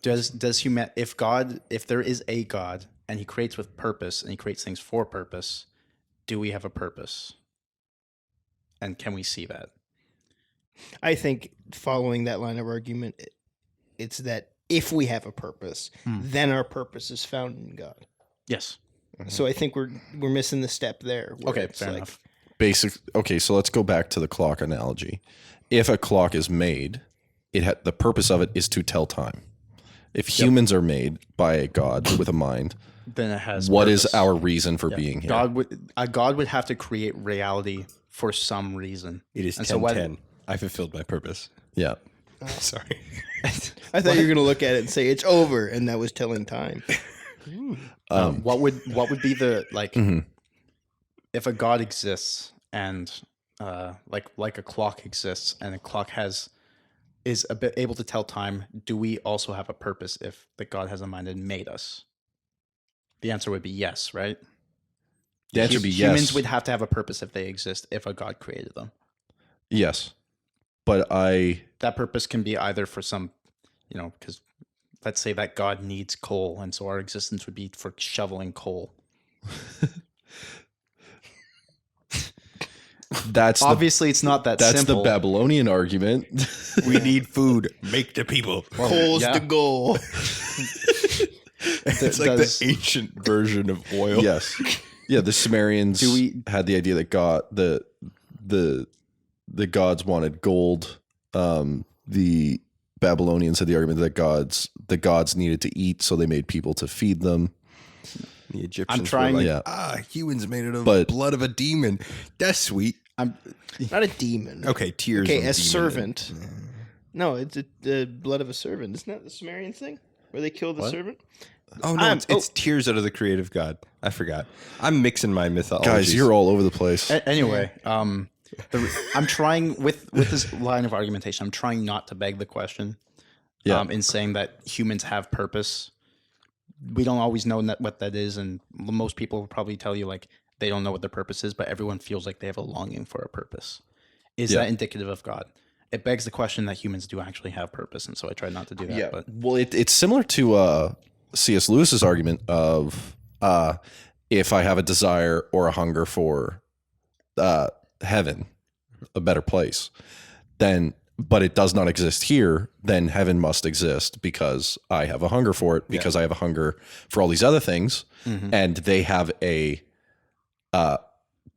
If there is a God and he creates with purpose and he creates things for purpose, do we have a purpose? And can we see that? I think following that line of argument, it's that if we have a purpose, then our purpose is found in God. Yes. So I think we're missing the step there. where Okay, it's fair like, enough. Okay, so let's go back to the clock analogy. If a clock is made, the purpose of it is to tell time. If humans are made by a God with a mind, Then it has what is purpose. our reason for being here? God would have to create reality for some reason. It is And 10:10. I fulfilled my purpose. Yeah. Sorry. I thought you were going to look at it and say it's over, and that was telling time. What would be the like if a God exists and like a clock exists and a clock is a bit able to tell time, do we also have a purpose if the God has a mind and made us? The answer would be yes, right? The answer would be yes. Humans would have to have a purpose if they exist if a God created them. Yes. But That purpose can be either for some, because let's say that God needs coal, and so our existence would be for shoveling coal. that's Obviously, it's not that's simple. the Babylonian argument. We need food. Make the people. Coal's yeah. the goal. It's like the ancient version of oil. Yes. Yeah, the Sumerians had the idea that God the gods wanted gold. The Babylonians had the argument that the gods needed to eat, so they made people to feed them. The Egyptians trying- were Yeah. humans made it of But- blood of a demon. That's sweet. Not a demon. Okay, tears. Okay, of a demon. servant. No, it's the blood of a servant. Isn't that the Sumerian thing where they kill the servant? Oh no, it's tears out of the creative God. I forgot. I'm mixing my mythologies. Guys, you're all over the place. Anyway, I'm trying with this line of argumentation. I'm trying not to beg the question. Yeah. In saying that humans have purpose, we don't always know what that is, and most people will probably tell you like they don't know what their purpose is, but everyone feels like they have a longing for a purpose. Is that indicative of God? It begs the question that humans do actually have purpose, and so I try not to do that. Yeah. But Well, it's similar to C.S. Lewis's argument of if I have a desire or a hunger for heaven, a better place, then but it does not exist here, then heaven must exist because I have a hunger for it, because I have a hunger for all these other things, and they have a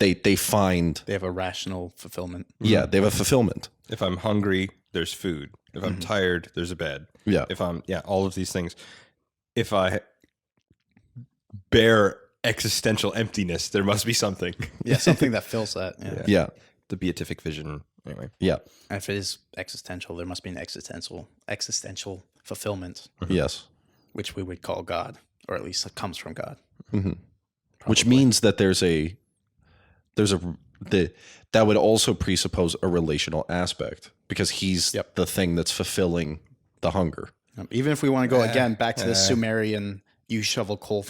they find they have a rational fulfillment. yeah, they have a fulfillment. If I'm hungry, there's food. If I'm tired, there's a bed. Yeah. If I'm all of these things. If I bear existential emptiness, there must be something. Yeah, something that fills that. Yeah. Yeah. The beatific vision. Anyway. Yeah. And if it is existential, there must be an existential fulfillment, Yes. which we would call God, or at least it comes from God. Which means that that would also presuppose a relational aspect because he's the thing that's fulfilling the hunger. Even if we want to go again back to the Sumerian, you shovel coal,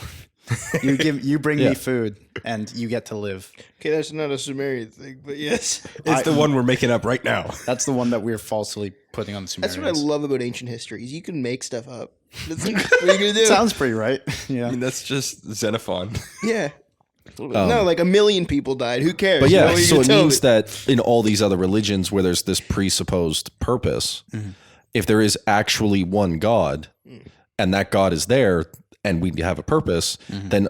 you bring me food, and you get to live. Okay, that's not a Sumerian thing, but yes. It's the one we're making up right now. That's the one that we're falsely putting on the Sumerians. That's what I love about ancient history is you can make stuff up. That's like, what are you gonna do? Sounds pretty right. Yeah. I mean, that's just Xenophon. Yeah. No, like 1 million people died. Who cares? But You know yeah, what you're so gonna it tell means me? that in all these other religions where there's this presupposed purpose, if there is actually one God and that God is there and we have a purpose, then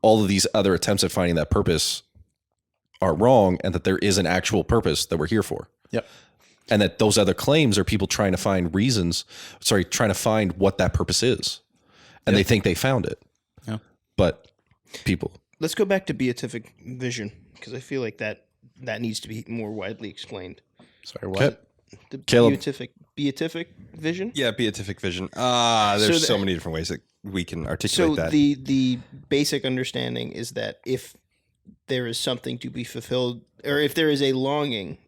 all of these other attempts at finding that purpose are wrong and that there is an actual purpose that we're here for. Yep. And that those other claims are people trying to find trying to find what that purpose is. And they think they found it. Yeah. But people. Let's go back to beatific vision because I feel like that needs to be more widely explained. Sorry, what? The Caleb. beatific vision. Yeah, beatific vision. There's So so many different ways that we can articulate So that. the basic understanding is that if there is something to be fulfilled, or if there is a longing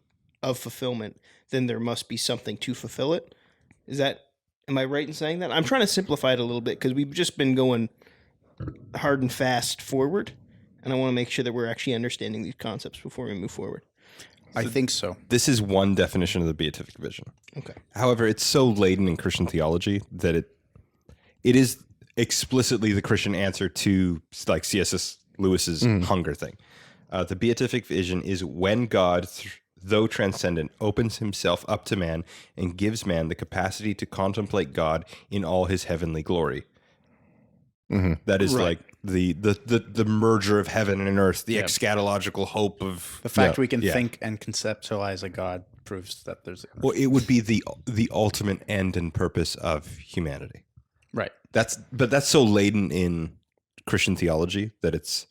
of fulfillment, then there must be something to fulfill it. Am I right in saying that? I'm trying to simplify it a little bit because we've just been going hard and fast forward, and I want to make sure that we're actually understanding these concepts before we move forward. I think so. This is one definition of the beatific vision. Okay. However, it's so laden in Christian theology that it is explicitly the Christian answer to like C.S. Lewis's hunger thing. The beatific vision is when God, though transcendent, opens himself up to man and gives man the capacity to contemplate God in all his heavenly glory. That is like the merger of heaven and earth, the eschatological hope of The fact we can think and conceptualize a God proves that there's well, it would be the ultimate end and purpose of humanity. right. But that's so laden in Christian theology that it's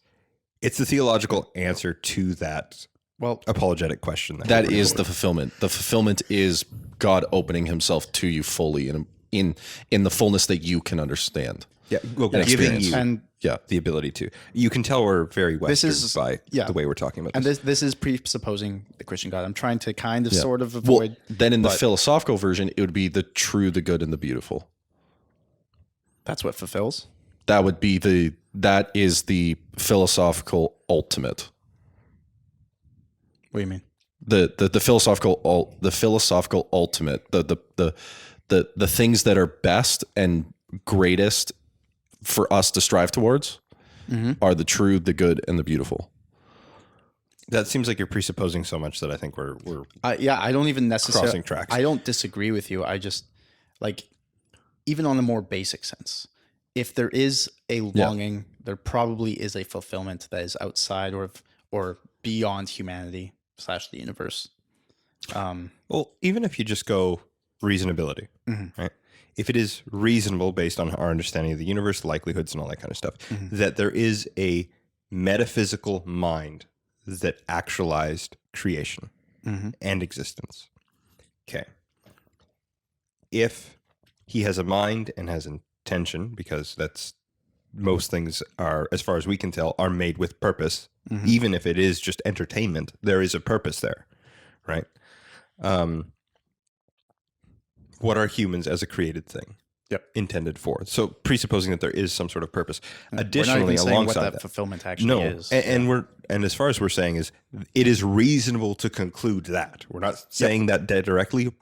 the theological answer to that apologetic question. That is the fulfillment. The fulfillment is God opening himself to you fully in the fullness that you can understand. Yeah, well, And giving experience. you And the ability to. You can tell we're very Western is- by yeah. the way we're talking about and this. this is presupposing the Christian God. I'm trying to kind of sort of Well, avoid. then in the philosophical version, it would be the true, the good, and the beautiful. That's what fulfills. That is the philosophical ultimate. What do you mean? The philosophical ultimate. The things that are best and greatest for us to strive towards are the true, the good, and the beautiful. That seems like you're presupposing so much that I think we're I don't even necessarily Crossing tracks. I don't disagree with you. I just like, even on a more basic sense, if there is a longing, there probably is a fulfillment that is outside or beyond humanity / the universe. well, even if you just go reasonability, right? If it is reasonable based on our understanding of the universe, likelihoods, and all that kind of stuff, that there is a metaphysical mind that actualized creation and existence. Okay. if he has a mind and has intention, because that's most things are, as far as we can tell, are made with purpose. Even if it is just entertainment, there is a purpose there, right? What are humans as a created thing intended for? So presupposing that there is some sort of purpose. Additionally, we're not even saying alongside what that that, fulfillment actually is. and as far as we're saying is, it is reasonable to conclude that. We're not saying that directly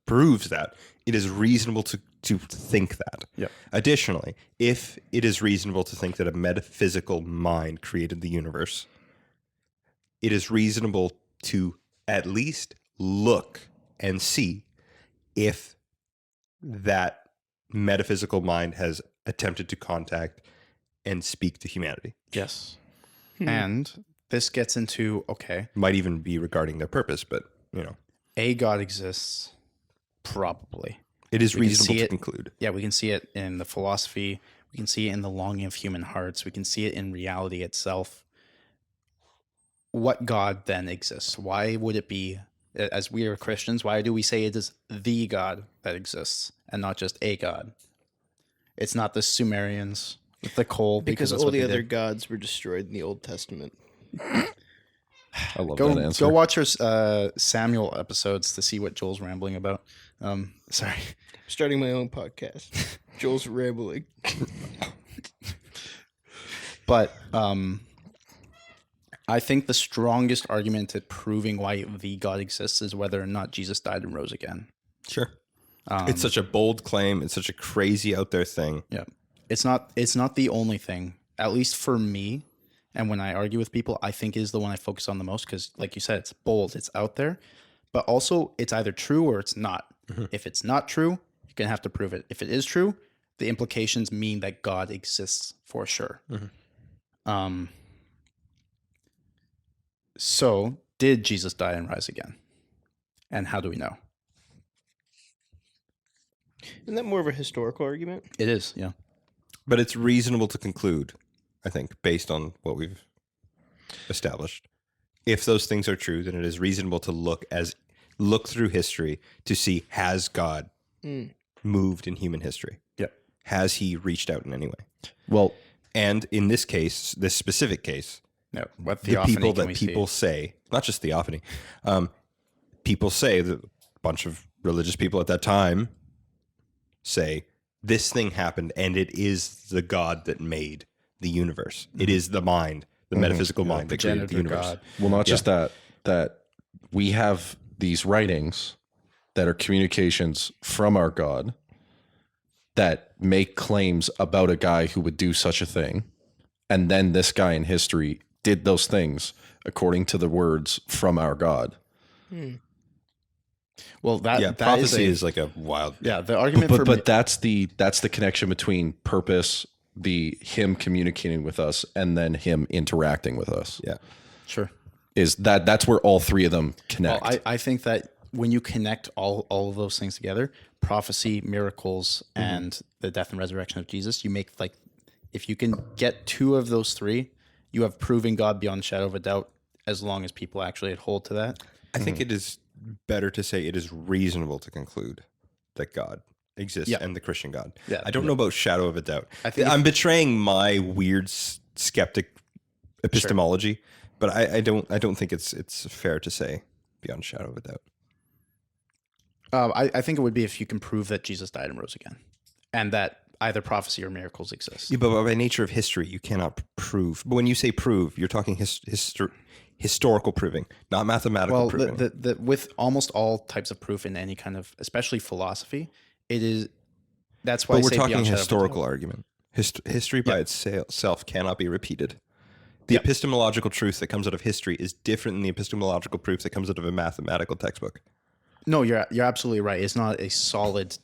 proves that. It is reasonable to think that. Yep. Additionally, if it is reasonable to think that a metaphysical mind created the universe, it is reasonable to at least look and see if that metaphysical mind has attempted to contact and speak to humanity. Yes. And this gets into, okay, Might even be regarding their purpose, but, a God exists, probably. it is We can reasonable see to it. conclude. Yeah, we can see it in the philosophy. We can see it in the longing of human hearts. We can see it in reality itself. What God then exists? Why would it be, as we are Christians, why do we say it is the God that exists and not just a God? It's not the Sumerians with the coal Because that's all what the they other did. gods were destroyed in the Old Testament. I love that answer. Go watch your Samuel episodes to see what Joel's rambling about. Sorry. Starting my own podcast. Joel's rambling. But I think the strongest argument to proving why the God exists is whether or not Jesus died and rose again. Sure. It's such a bold claim. It's such a crazy out there thing. Yeah. It's not the only thing, at least for me. And when I argue with people, I think it is the one I focus on the most because, like you said, it's bold, it's out there, but also it's either true or it's not. If it's not true, you're going to have to prove it. If it is true, the implications mean that God exists for sure. So, did Jesus die and rise again? And how do we know? Isn't that more of a historical argument? It is, yeah. But it's reasonable to conclude, I think, based on what we've established. If those things are true, then it is reasonable to look through history to see, has God moved in human history? Yep. Has he reached out in any way? Well, And in this case, this specific case, No, what the theophany people can that we people see? say, not just theophany, people say, that a bunch of religious people at that time say, this thing happened and it is the God that made the universe. It is the mind, the metaphysical mind that created the Progenitor universe. God. well, not just that we have these writings that are communications from our God that make claims about a guy who would do such a thing. And then this guy in history did those things according to the words from our God. Well, that Yeah, that prophecy is, is like a wild. yeah. The argument for But that's the connection between purpose, him communicating with us, and then him interacting with us. Yeah. sure. Is that's where all three of them Well, connect. I think that when you connect all of those things together, prophecy, miracles, and the death and resurrection of Jesus, you make like, if you can get two of those three, you have proven God beyond a shadow of a doubt. As long as people actually hold to that. I think it is better to say it is reasonable to conclude that God exists Yeah. and the Christian God. Yeah. I don't know about shadow of a doubt. I think I'm betraying my weird skeptic epistemology, but I don't think it's fair to say beyond shadow of a doubt. I think it would be if you can prove that Jesus died and rose again, and that either prophecy or miracles exist. Yeah, but by nature of history, you cannot prove. But when you say prove, you're talking historical proving, not mathematical Well, proving. the with almost all types of proof in any kind of, especially philosophy, it is. That's why but I we're say talking beyond shadow of a historical doubt. argument. History by itself cannot be repeated. The epistemological truth that comes out of history is different than the epistemological proof that comes out of a mathematical textbook. No, you're absolutely right. It's not a solid.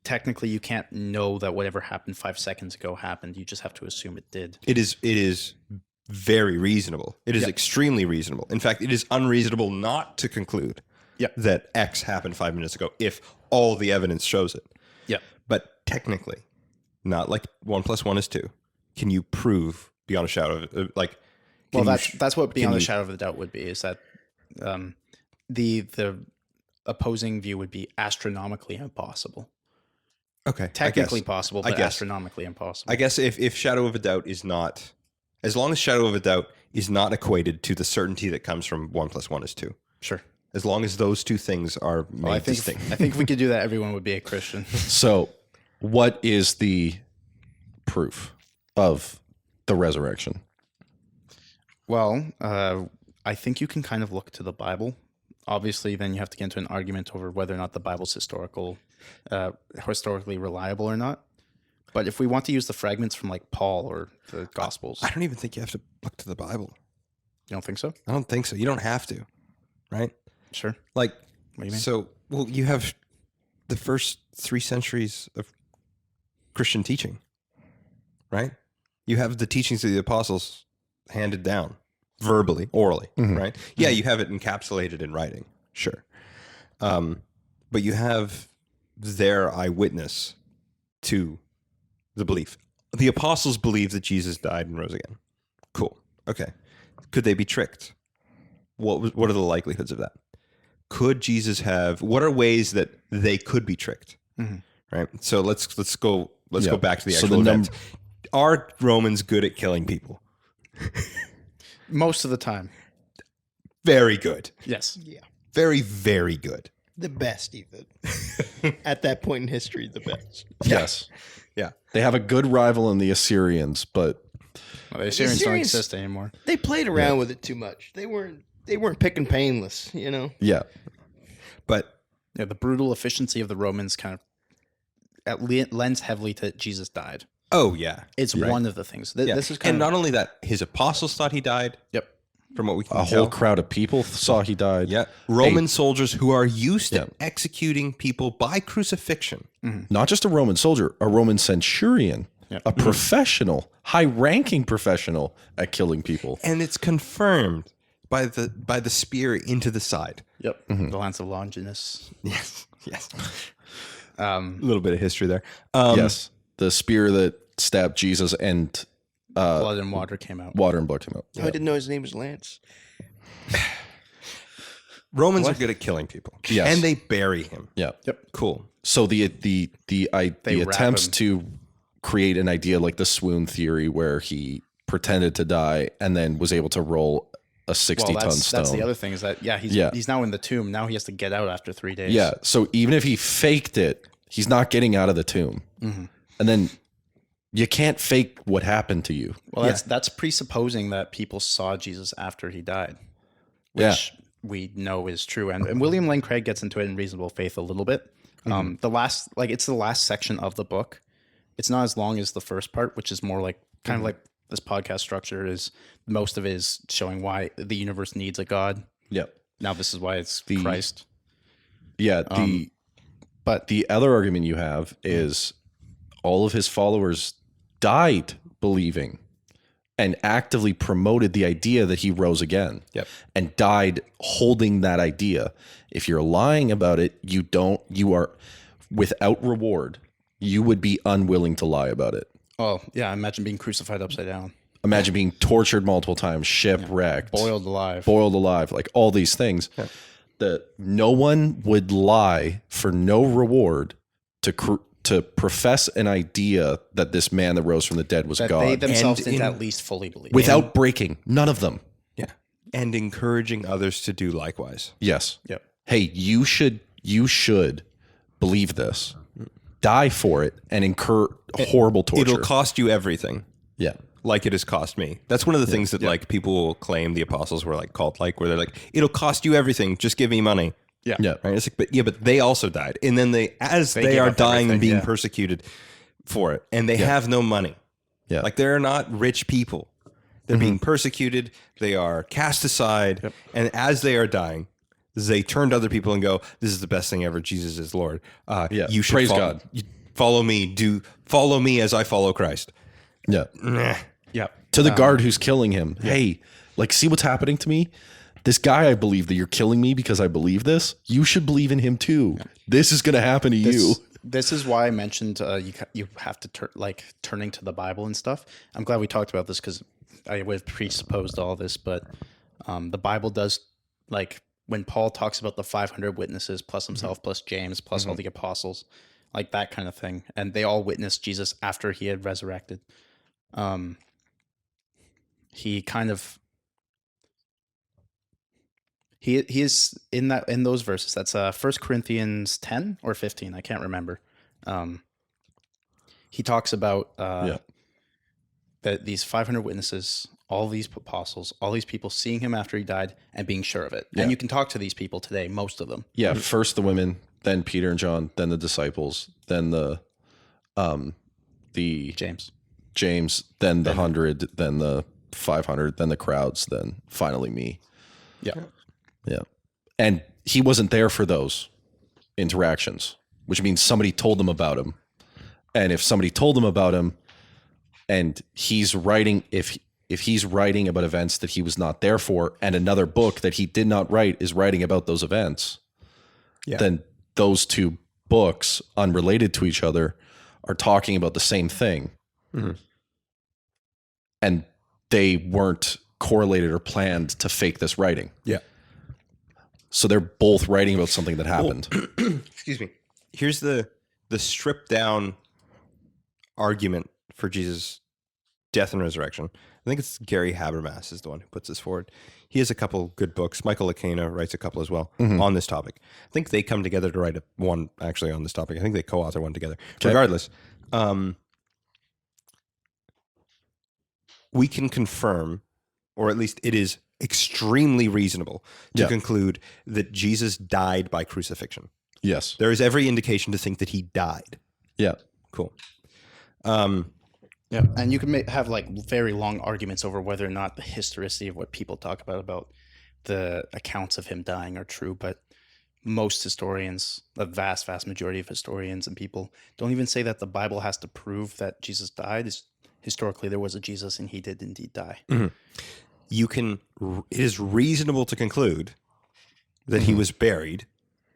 Technically, you can't know that whatever happened 5 seconds ago happened. You just have to assume it did. It is very reasonable. It is extremely reasonable. In fact, it is unreasonable not to conclude that X happened 5 minutes ago if all the evidence shows it. Yeah. But technically, not like 1 + 1 is 2. Can you prove beyond a shadow of like? Well, can you that's what beyond can the you- shadow of the doubt would be. Is that the opposing view would be astronomically impossible. Okay. Technically possible, I but guess. astronomically impossible. I guess if shadow of a doubt is not, as long as shadow of a doubt is not equated to the certainty that comes from 1 + 1 is 2. Sure. As long as those two things are made I distinct. think if we could do that, everyone would be a Christian. So, what is the proof of the resurrection? Well, I think you can kind of look to the Bible. Obviously, then you have to get into an argument over whether or not the Bible's historically reliable or not. But if we want to use the fragments from like Paul or the Gospels, I don't even think you have to look to the Bible. you don't think so? I don't think so. You don't have to, right? Sure. Like, What do you mean? so, well, you have the first 3 centuries of Christian teaching, right? You have the teachings of the apostles handed down verbally, orally, right? Yeah, you have it encapsulated in writing, sure. But you have their eyewitness to the belief. The apostles believed that Jesus died and rose again. Cool. Okay. Could they be tricked? What are the likelihoods of that? Could Jesus have? What are ways that they could be tricked? Right. So let's go back to the actual event. Are Romans good at killing people? Most of the time. Very good. Yes. Very, very good. The best, even. At that point in history, the best. Yes. Yeah. They have a good rival in the Assyrians, but Well, the Assyrians don't Assyrians- exist anymore. They played around with it too much. They weren't picking painless, you know. yeah. But Yeah, the brutal efficiency of the Romans kind of lends heavily to Jesus died. oh yeah. It's one of the things. This is kind and of not only that, his apostles thought he died. Yep. From what we can A tell. whole crowd of people saw he died. Yeah. Roman soldiers who are used to Yeah. executing people by crucifixion. Not just a Roman soldier, a Roman centurion, Yep. a professional, high-ranking professional at killing people. And it's confirmed by the spear into the side. Yep. The Lance of Longinus. Yes. Yes. A little bit of history there. Yes, the spear that stabbed Jesus and Blood and water came out. water and blood came out. Oh, I didn't know his name was Lance. Romans are good at killing people. Yes. And they bury him. Yeah. Yep. Cool. So the wrap attempts him. to create an idea like the swoon theory, where he pretended to die and then was able to roll a 60-ton stone. That's the other thing is that he's now in the tomb. Now he has to get out after 3 days. Yeah. So even if he faked it, he's not getting out of the tomb. And then you can't fake what happened to you. Well, that's presupposing that people saw Jesus after he died, which we know is true. And William Lane Craig gets into it in Reasonable Faith a little bit. It's the last section of the book. It's not as long as the first part, which is more like kind of like this podcast structure is. Most of it is showing why the universe needs a God. Yep. Now this is why it's Christ. Yeah. But the other argument you have is all of his followers died believing and actively promoted the idea that he rose again. Yep. And died holding that idea. If you're lying about it, you are without reward. You would be unwilling to lie about it. Oh, yeah. Imagine being crucified upside down, Imagine being tortured multiple times, shipwrecked, boiled alive. like all these things. That no one would lie for no reward to profess an idea that this man that rose from the dead was that God they themselves And didn't in- at least fully believe. without breaking. None of them. Yeah. And encouraging others to do likewise. Yes. Yep. Hey, you should believe this. Die for it and incur horrible torture. It'll cost you everything. yeah. Like it has cost me. That's one of the things that like people will claim the apostles were like cult like, where they're like, it'll cost you everything. Just give me money. Yeah. Yeah. Right. It's like, but they also died. And then they give are up dying and everything, being yeah. persecuted for it. And they have no money. Yeah. Like they're not rich people. They're being persecuted. They are cast aside. And as they are dying, they turn to other people and go, this is the best thing ever. Jesus is Lord. You should Praise follow, God. Follow me. Follow me as I follow Christ. Yeah. Yeah. To the guard who's killing him. Hey, like, see what's happening to me? This guy, I believe that you're killing me because I believe this. You should believe in him too. This is going to happen to you. This is why I mentioned you have to turning to the Bible and stuff. I'm glad we talked about this because I would have presupposed all this, but the Bible does like when Paul talks about the 500 witnesses plus himself, plus James, plus all the apostles, like that kind of thing. And they all witnessed Jesus after he had resurrected. He kind of, he is in those verses. That's 1 Corinthians 10 or 15. I can't remember. He talks about that these 500 witnesses, all these apostles, all these people seeing him after he died and being sure of it. And you can talk to these people today, most of them. Yeah, first the women, then Peter and John, then the disciples, then the James, then the 100, then the 500, then the crowds, then finally me. Yeah. Yeah. And he wasn't there for those interactions, which means somebody told them about him. And if somebody told him about him and he's writing, if he's writing about events that he was not there for, and another book that he did not write is writing about those events, then those two books, unrelated to each other, are talking about the same thing. And they weren't correlated or planned to fake this writing. Yeah. So they're both writing about something that happened. Excuse me. Here's the stripped down argument for Jesus' death and resurrection. I think it's Gary Habermas is the one who puts this forward. He has a couple good books. Michael Lacana writes a couple as well on this topic. I think they come together to write one actually on this topic. I think they co-author one together. Okay. Regardless, we can confirm, or at least it is extremely reasonable to conclude that Jesus died by crucifixion. Yes. There is every indication to think that he died. Yeah. Cool. Yeah, and you can have like very long arguments over whether or not the historicity of what people talk about the accounts of him dying are true, but most historians, the vast majority of historians and people, don't even say that the Bible has to prove that Jesus died. Historically, there was a Jesus and he did indeed die. It is reasonable to conclude that he was buried.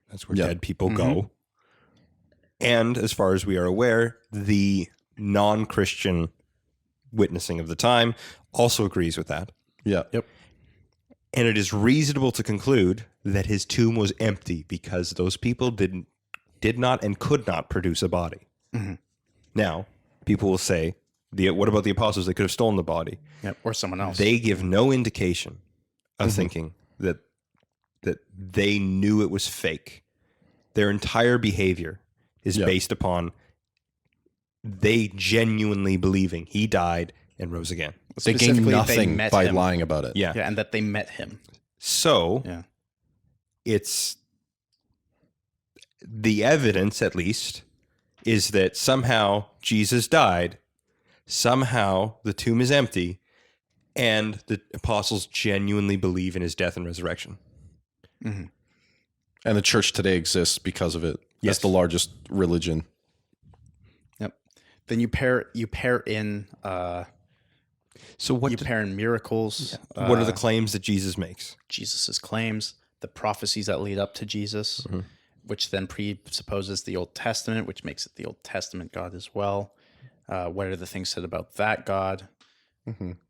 That's where dead people go. And as far as we are aware, the non-Christian witnessing of the time also agrees with that. Yeah. Yep. And it is reasonable to conclude that his tomb was empty because those people did not and could not produce a body. Now, people will say, what about the apostles? They could have stolen the body. Or someone else. They give no indication of thinking that they knew it was fake. Their entire behavior is based upon they genuinely believing he died and rose again. They gained nothing by lying about it. Yeah, and that they met him. So it's the evidence, at least, is that somehow Jesus died, somehow the tomb is empty, and the apostles genuinely believe in his death and resurrection. And the church today exists because of it. Yes. That's the largest religion. Yep. Then you pair in pair in miracles. What are the claims that Jesus makes? Jesus's claims, the prophecies that lead up to Jesus, which then presupposes the Old Testament, which makes it the Old Testament God as well. What are the things said about that God?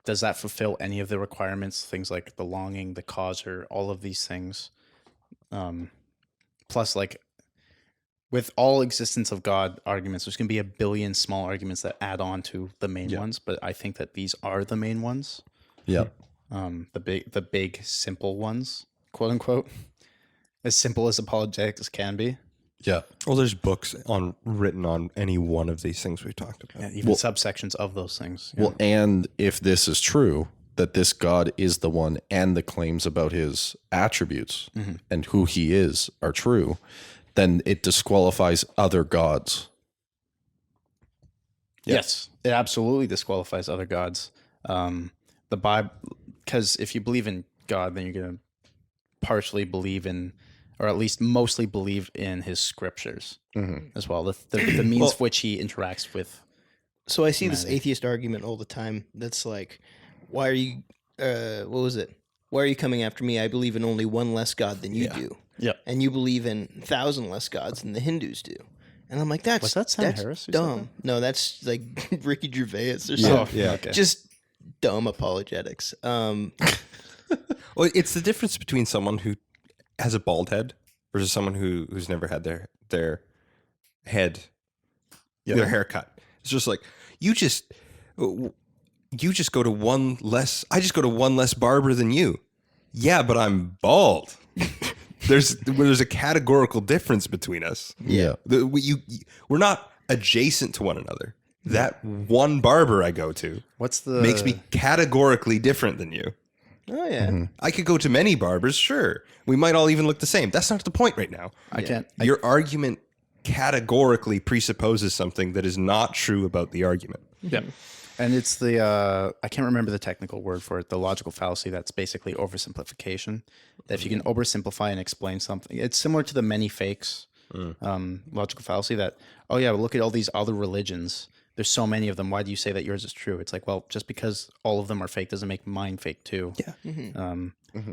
Does that fulfill any of the requirements? Things like the longing, the causer, all of these things. Plus, like, with all existence of God arguments, there's going to be a billion small arguments that add on to the main ones, but I think that these are the main ones. Yeah. The big simple ones, quote unquote, as simple as apologetics can be. Yeah. Well, there's books written on any one of these things we've talked about. Yeah, even subsections of those things. Well, and if this is true, that this God is the one and the claims about his attributes and who he is are true, then it disqualifies other gods. Yes, it absolutely disqualifies other gods. The Bible, because if you believe in God, then you're going to partially believe in, or at least mostly believe in his scriptures as well. The means of which he interacts with. So I see this atheist argument all the time. That's like, why are you, what was it? Why are you coming after me? I believe in only one less God than you do. Yeah. And you believe in 1,000 less gods than the Hindus do. And I'm like, that's Sam Harris who said dumb. No, that's like Ricky Gervais or something. Okay. Just dumb apologetics. Well, it's the difference between someone who has a bald head versus someone who's never had their head, their hair cut. It's just like you just go to one less. I just go to one less barber than you. Yeah, but I'm bald. There's a categorical difference between us. Yeah. We're not adjacent to one another. That one barber I go to What's the makes me categorically different than you. Oh yeah. I could go to many barbers, sure. We might all even look the same. That's not the point right now. I can't. Your argument categorically presupposes something that is not true about the argument. Yeah. And it's the, I can't remember the technical word for it, the logical fallacy that's basically oversimplification. That if you can oversimplify and explain something, it's similar to the many fakes logical fallacy that, oh yeah, well, look at all these other religions. There's so many of them. Why do you say that yours is true? It's like, well, just because all of them are fake doesn't make mine fake too. Yeah.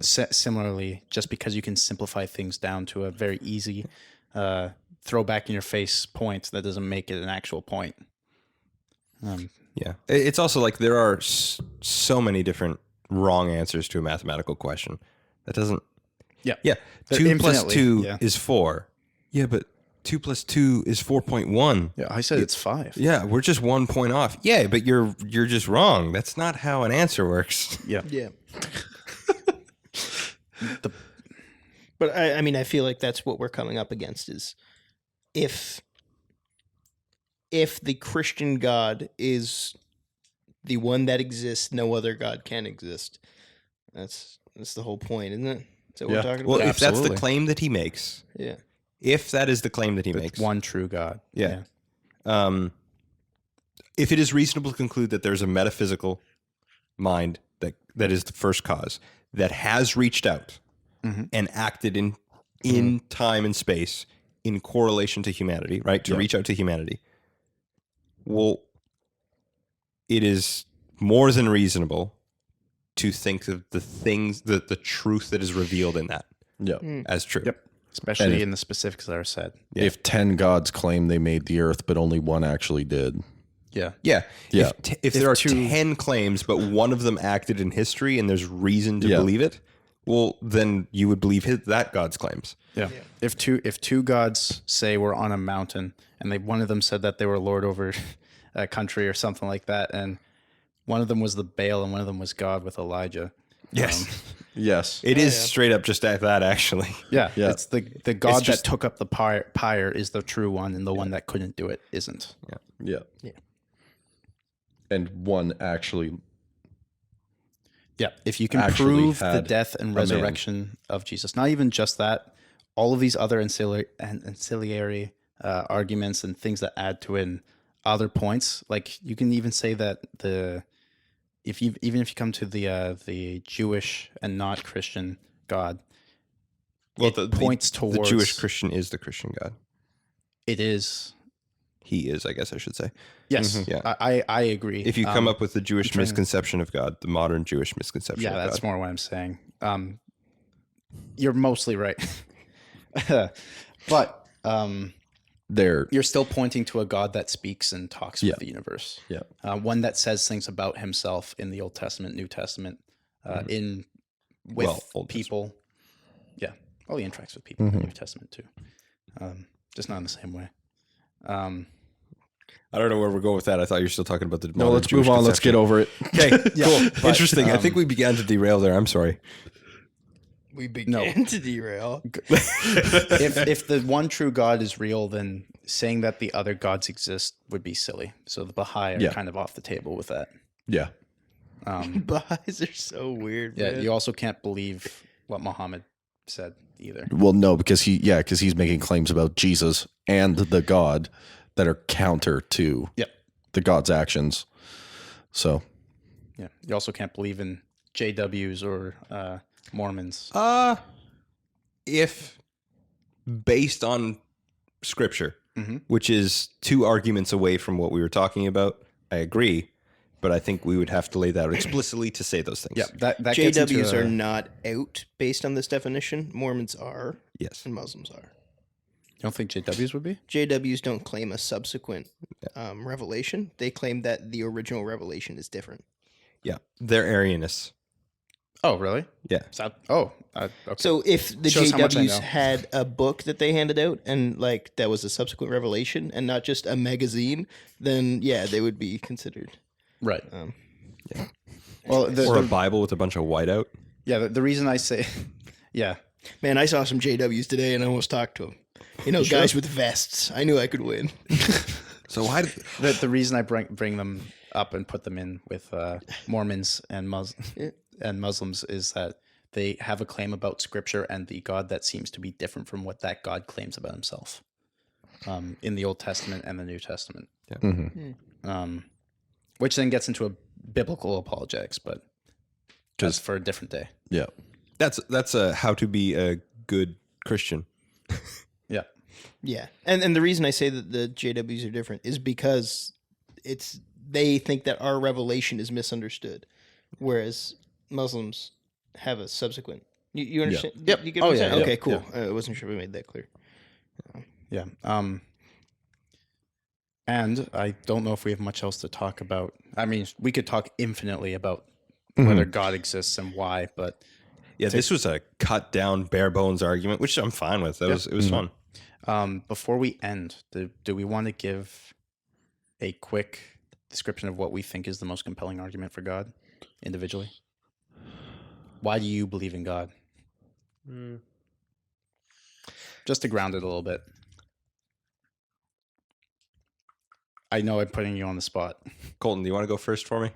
Similarly, just because you can simplify things down to a very easy throw back in your face point, that doesn't make it an actual point. Yeah. It's also like there are so many different wrong answers to a mathematical question. That doesn't. Yeah. Yeah. They're 2 plus infinitely, 2 yeah. is 4. Yeah, but 2 plus 2 is 4.1. Yeah, I said it's 5. Yeah, we're just 1 point off. Yeah, but you're just wrong. That's not how an answer works. Yeah. Yeah. But I mean, I feel like that's what we're coming up against is if the Christian God is the one that exists, no other God can exist. That's the whole point, isn't it? Is that what we're talking about? Well, if that's the Absolutely. claim that he makes, Yeah. if that is the claim that he makes, One true God. Yeah. If it is reasonable to conclude that there's a metaphysical mind that is the first cause that has reached out and acted in time and space in correlation to humanity, right? To reach out to humanity. Well, it is more than reasonable to think of the truth that is revealed in that Yeah. as true. Yep. Especially in the specifics that are said. If 10 gods claim they made the earth, but only one actually did. Yeah. Yeah. Yeah. If there are 10 claims, but one of them acted in history and there's reason to believe it, well, then you would believe that God's claims. Yeah. If two gods say we're on a mountain and one of them said that they were lord over a country or something like that, and one of them was the Baal and one of them was God with Elijah. Yes. Yes. It is straight up just that, actually. Yeah. Yeah. It's the God just- that took up the pyre is the true one, and the one that couldn't do it isn't. Yeah. And one actually. Yeah, if you can Actually prove the had death and man. resurrection of Jesus, not even just that, all of these other ancillary arguments and things that add to it, and other points, like you can even say that if you come to the Jewish and not Christian God, Well, it points the towards Jewish Christian is the Christian God. It is. He is, I guess I should say. Yes, Yeah. I agree. If you come up with the Jewish trying to- misconception of God, the modern Jewish misconception yeah, of God. that's more what I'm saying. You're mostly right, but There. you're still pointing to a God that speaks and talks with the universe. Yeah. One that says things about himself in the Old Testament, New Testament, with Old people. Yeah. Oh, he interacts with people in the New Testament too. Just not in the same way. I don't know where we're going with that. I thought you were still talking about the No, modern let's Jewish move on. Let's get conception. over it. Okay, cool. but, Interesting. I think we began to derail there. I'm sorry. We began to derail. If the one true God is real, then saying that the other gods exist would be silly. So the Baha'i are kind of off the table with that. Yeah. Baha'is are so weird. Yeah, man. you also can't believe what Muhammad said either. Well, no, because he's making claims about Jesus and the God that are counter to the God's actions. So, Yeah, you also can't believe in JWs or Mormons. If based on scripture, which is two arguments away from what we were talking about, I agree. But I think we would have to lay that out explicitly to say those things. Yeah, that gets into JWs are not out based on this definition. Mormons are. Yes. And Muslims are. You don't think JWs would be? JWs don't claim a subsequent revelation. They claim that the original revelation is different. Yeah. They're Arianists. Oh, really? Yeah. Is that, oh, okay. So if the Shows how much I JWs know. had a book that they handed out and like that was a subsequent revelation and not just a magazine, then yeah, they would be considered. Right. Well, Or a Bible with a bunch of whiteout. the reason I say, yeah, Man, I saw some JWs today and I almost talked to them. You know, guys with vests. I knew I could win. So why? the reason I bring them up and put them in with Mormons and Muslims is that they have a claim about Scripture and the God that seems to be different from what that God claims about himself in the Old Testament and the New Testament. Yeah. Which then gets into a biblical apologetics, but just for a different day. Yeah. That's a how to be a good Christian. Yeah. Yeah. And the reason I say that the JWs are different is because they think that our revelation is misunderstood, whereas Muslims have a subsequent. You understand? Yep. You get Oh, what I'm yeah, saying? yeah, Okay, cool. yeah. I wasn't sure we made that clear. Yeah. And I don't know if we have much else to talk about. I mean, we could talk infinitely about whether God exists and why, but Yeah, this was a cut down, bare bones argument, which I'm fine with. It was fun. before we end, do we want to give a quick description of what we think is the most compelling argument for God individually? Why do you believe in God? Just to ground it a little bit. I know I'm putting you on the spot. Colton, do you want to go first for me?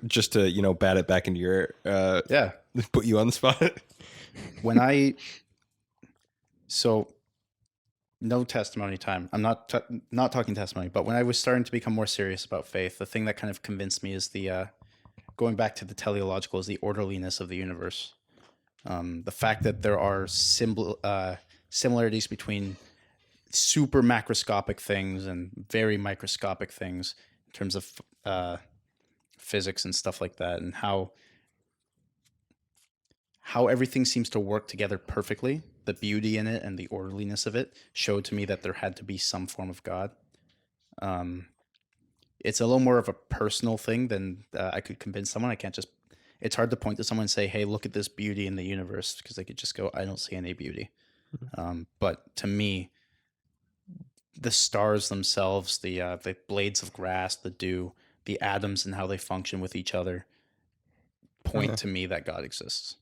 Just to bat it back into your Yeah. put you on the spot. So no testimony time. I'm not talking testimony, but when I was starting to become more serious about faith, the thing that kind of convinced me is the going back to the teleological is the orderliness of the universe. The fact that there are similarities between super macroscopic things and very microscopic things in terms of physics and stuff like that, and how everything seems to work together perfectly. The beauty in it and the orderliness of it showed to me that there had to be some form of God. It's a little more of a personal thing than I could convince someone. I can't just. It's hard to point to someone and say, "Hey, look at this beauty in the universe," because they could just go, "I don't see any beauty." But to me, the stars themselves, the blades of grass, the dew, the atoms, and how they function with each other, point to me that God exists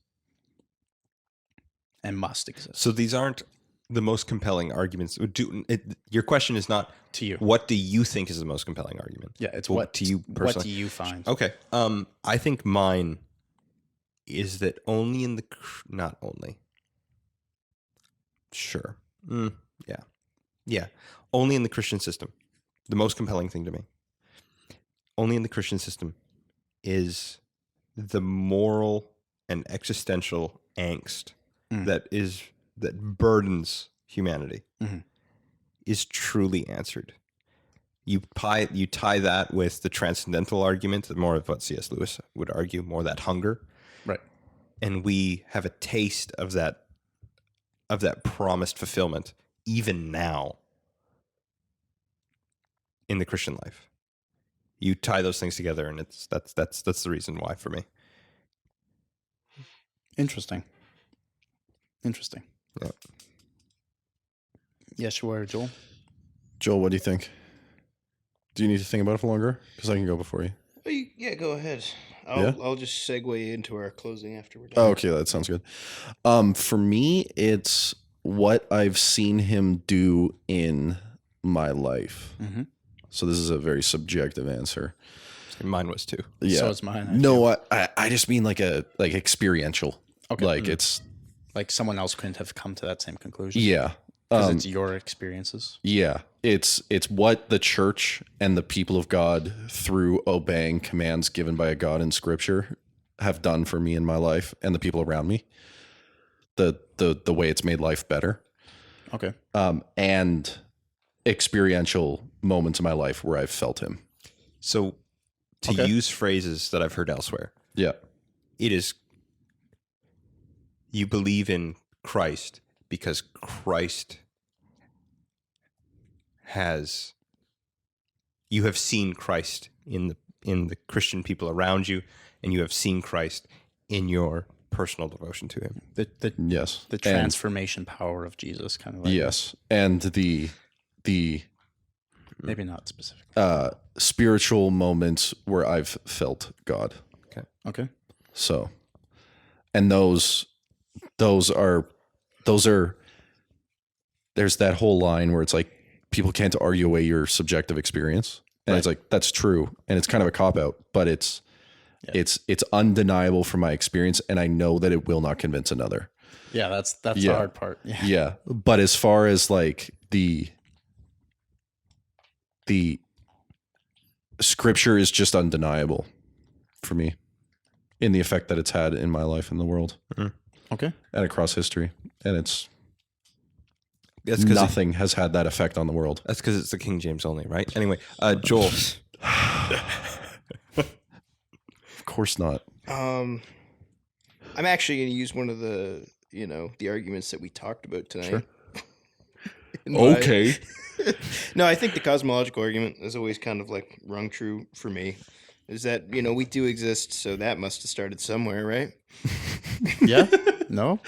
and must exist. So these aren't the most compelling arguments. Your question is not To you. What do you think is the most compelling argument? Yeah, it's Well, what to you personally. What do you find? Okay. I think mine is that only in the not only. Sure. Yeah. Only in the Christian system. The most compelling thing to me. Only in the Christian system is the moral and existential angst that burdens humanity is truly answered. You tie that with the transcendental argument, more of what C.S. Lewis would argue, more that hunger, Right. and we have a taste of that promised fulfillment even now in the Christian life. You tie those things together, and that's the reason why for me. Interesting. Yeah. Yeah, sure, Joel. Joel, what do you think? Do you need to think about it for longer? Because I can go before you. Yeah, go ahead. I'll just segue into our closing after we're done. Oh, okay, that sounds good. For me, it's what I've seen him do in my life. Mm-hmm. So this is a very subjective answer. Mine was too. Yeah. So is mine. No, I just mean like experiential. Okay. Like it's Like someone else couldn't have come to that same conclusion. yeah. Because it's your experiences. Yeah, it's what the church and the people of God, through obeying commands given by a God in Scripture, have done for me in my life and the people around me. The way it's made life better, Okay. and experiential moments in my life where I've felt Him. So to Okay. use phrases that I've heard elsewhere, Yeah, it is you believe in Christ because Christ you have seen Christ in the Christian people around you, and you have seen Christ in your personal devotion to him. Yes. The transformation power of Jesus, kind of like Yes. And the maybe not specific. spiritual moments where I've felt God. Okay. So, and those are there's that whole line where it's like people can't argue away your subjective experience. And it's like, that's true. And it's kind of a cop out, but it's undeniable from my experience. And I know that it will not convince another. Yeah, that's the hard part. Yeah. Yeah. But as far as like the scripture is just undeniable for me in the effect that it's had in my life in the world. Okay. And across history. And it's That's 'cause nothing has had that effect on the world. That's because it's the King James only, right? Anyway, Joel. Of course not. I'm actually going to use one of the arguments that we talked about tonight. Sure. Okay. No, I think the cosmological argument is always kind of like rung true for me. Is that, we do exist, so that must have started somewhere, right? Yeah. No.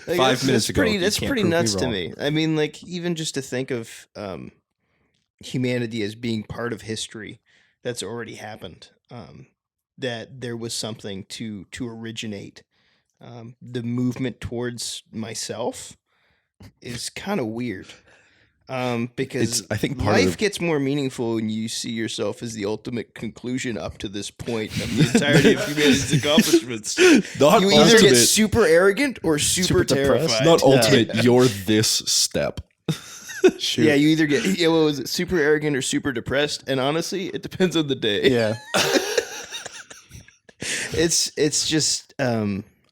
Like, 5 minutes ago, you That's can't pretty prove me nuts to wrong. me. I mean, like, even just to think of humanity as being part of history that's already happened, that there was something to originate the movement towards myself is kind of weird. Because I think part life of the- gets more meaningful when you see yourself as the ultimate conclusion up to this point of the entirety of humanity's accomplishments. Not You either ultimate, get super arrogant or super depressed. terrified. not ultimate, you're this step. Shoot. Yeah, you either get what was it, super arrogant or super depressed, and honestly, it depends on the day. Yeah. It's just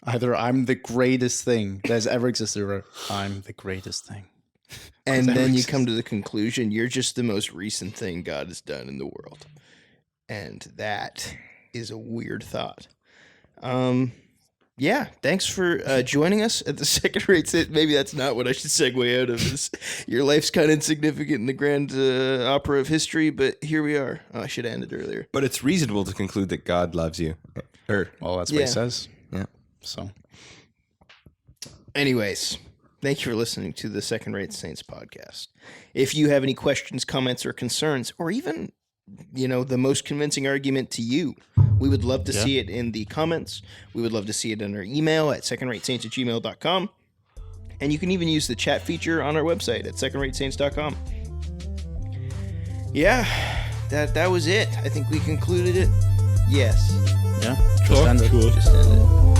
Either I'm the greatest thing that has ever existed, or I'm the greatest thing. and that then you makes come to the conclusion you're just the most recent thing God has done in the world, and that is a weird thought. Yeah, thanks for joining us at the second rate. Maybe that's not what I should segue out of. Is your life's kind of insignificant in the grand opera of history, but here we are. Oh, I should have ended earlier. But it's reasonable to conclude that God loves you. Well, that's what Yeah. he says. Yeah. So Anyways, thank you for listening to the Second Rate Saints podcast. If you have any questions, comments, or concerns, or even, the most convincing argument to you, we would love to see it in the comments. We would love to see it in our email at secondраtesaints@gmail.com. And you can even use the chat feature on our website at secondраtesaints.com. Yeah, that was it. I think we concluded it. Yes. yeah, just end it. Just end it.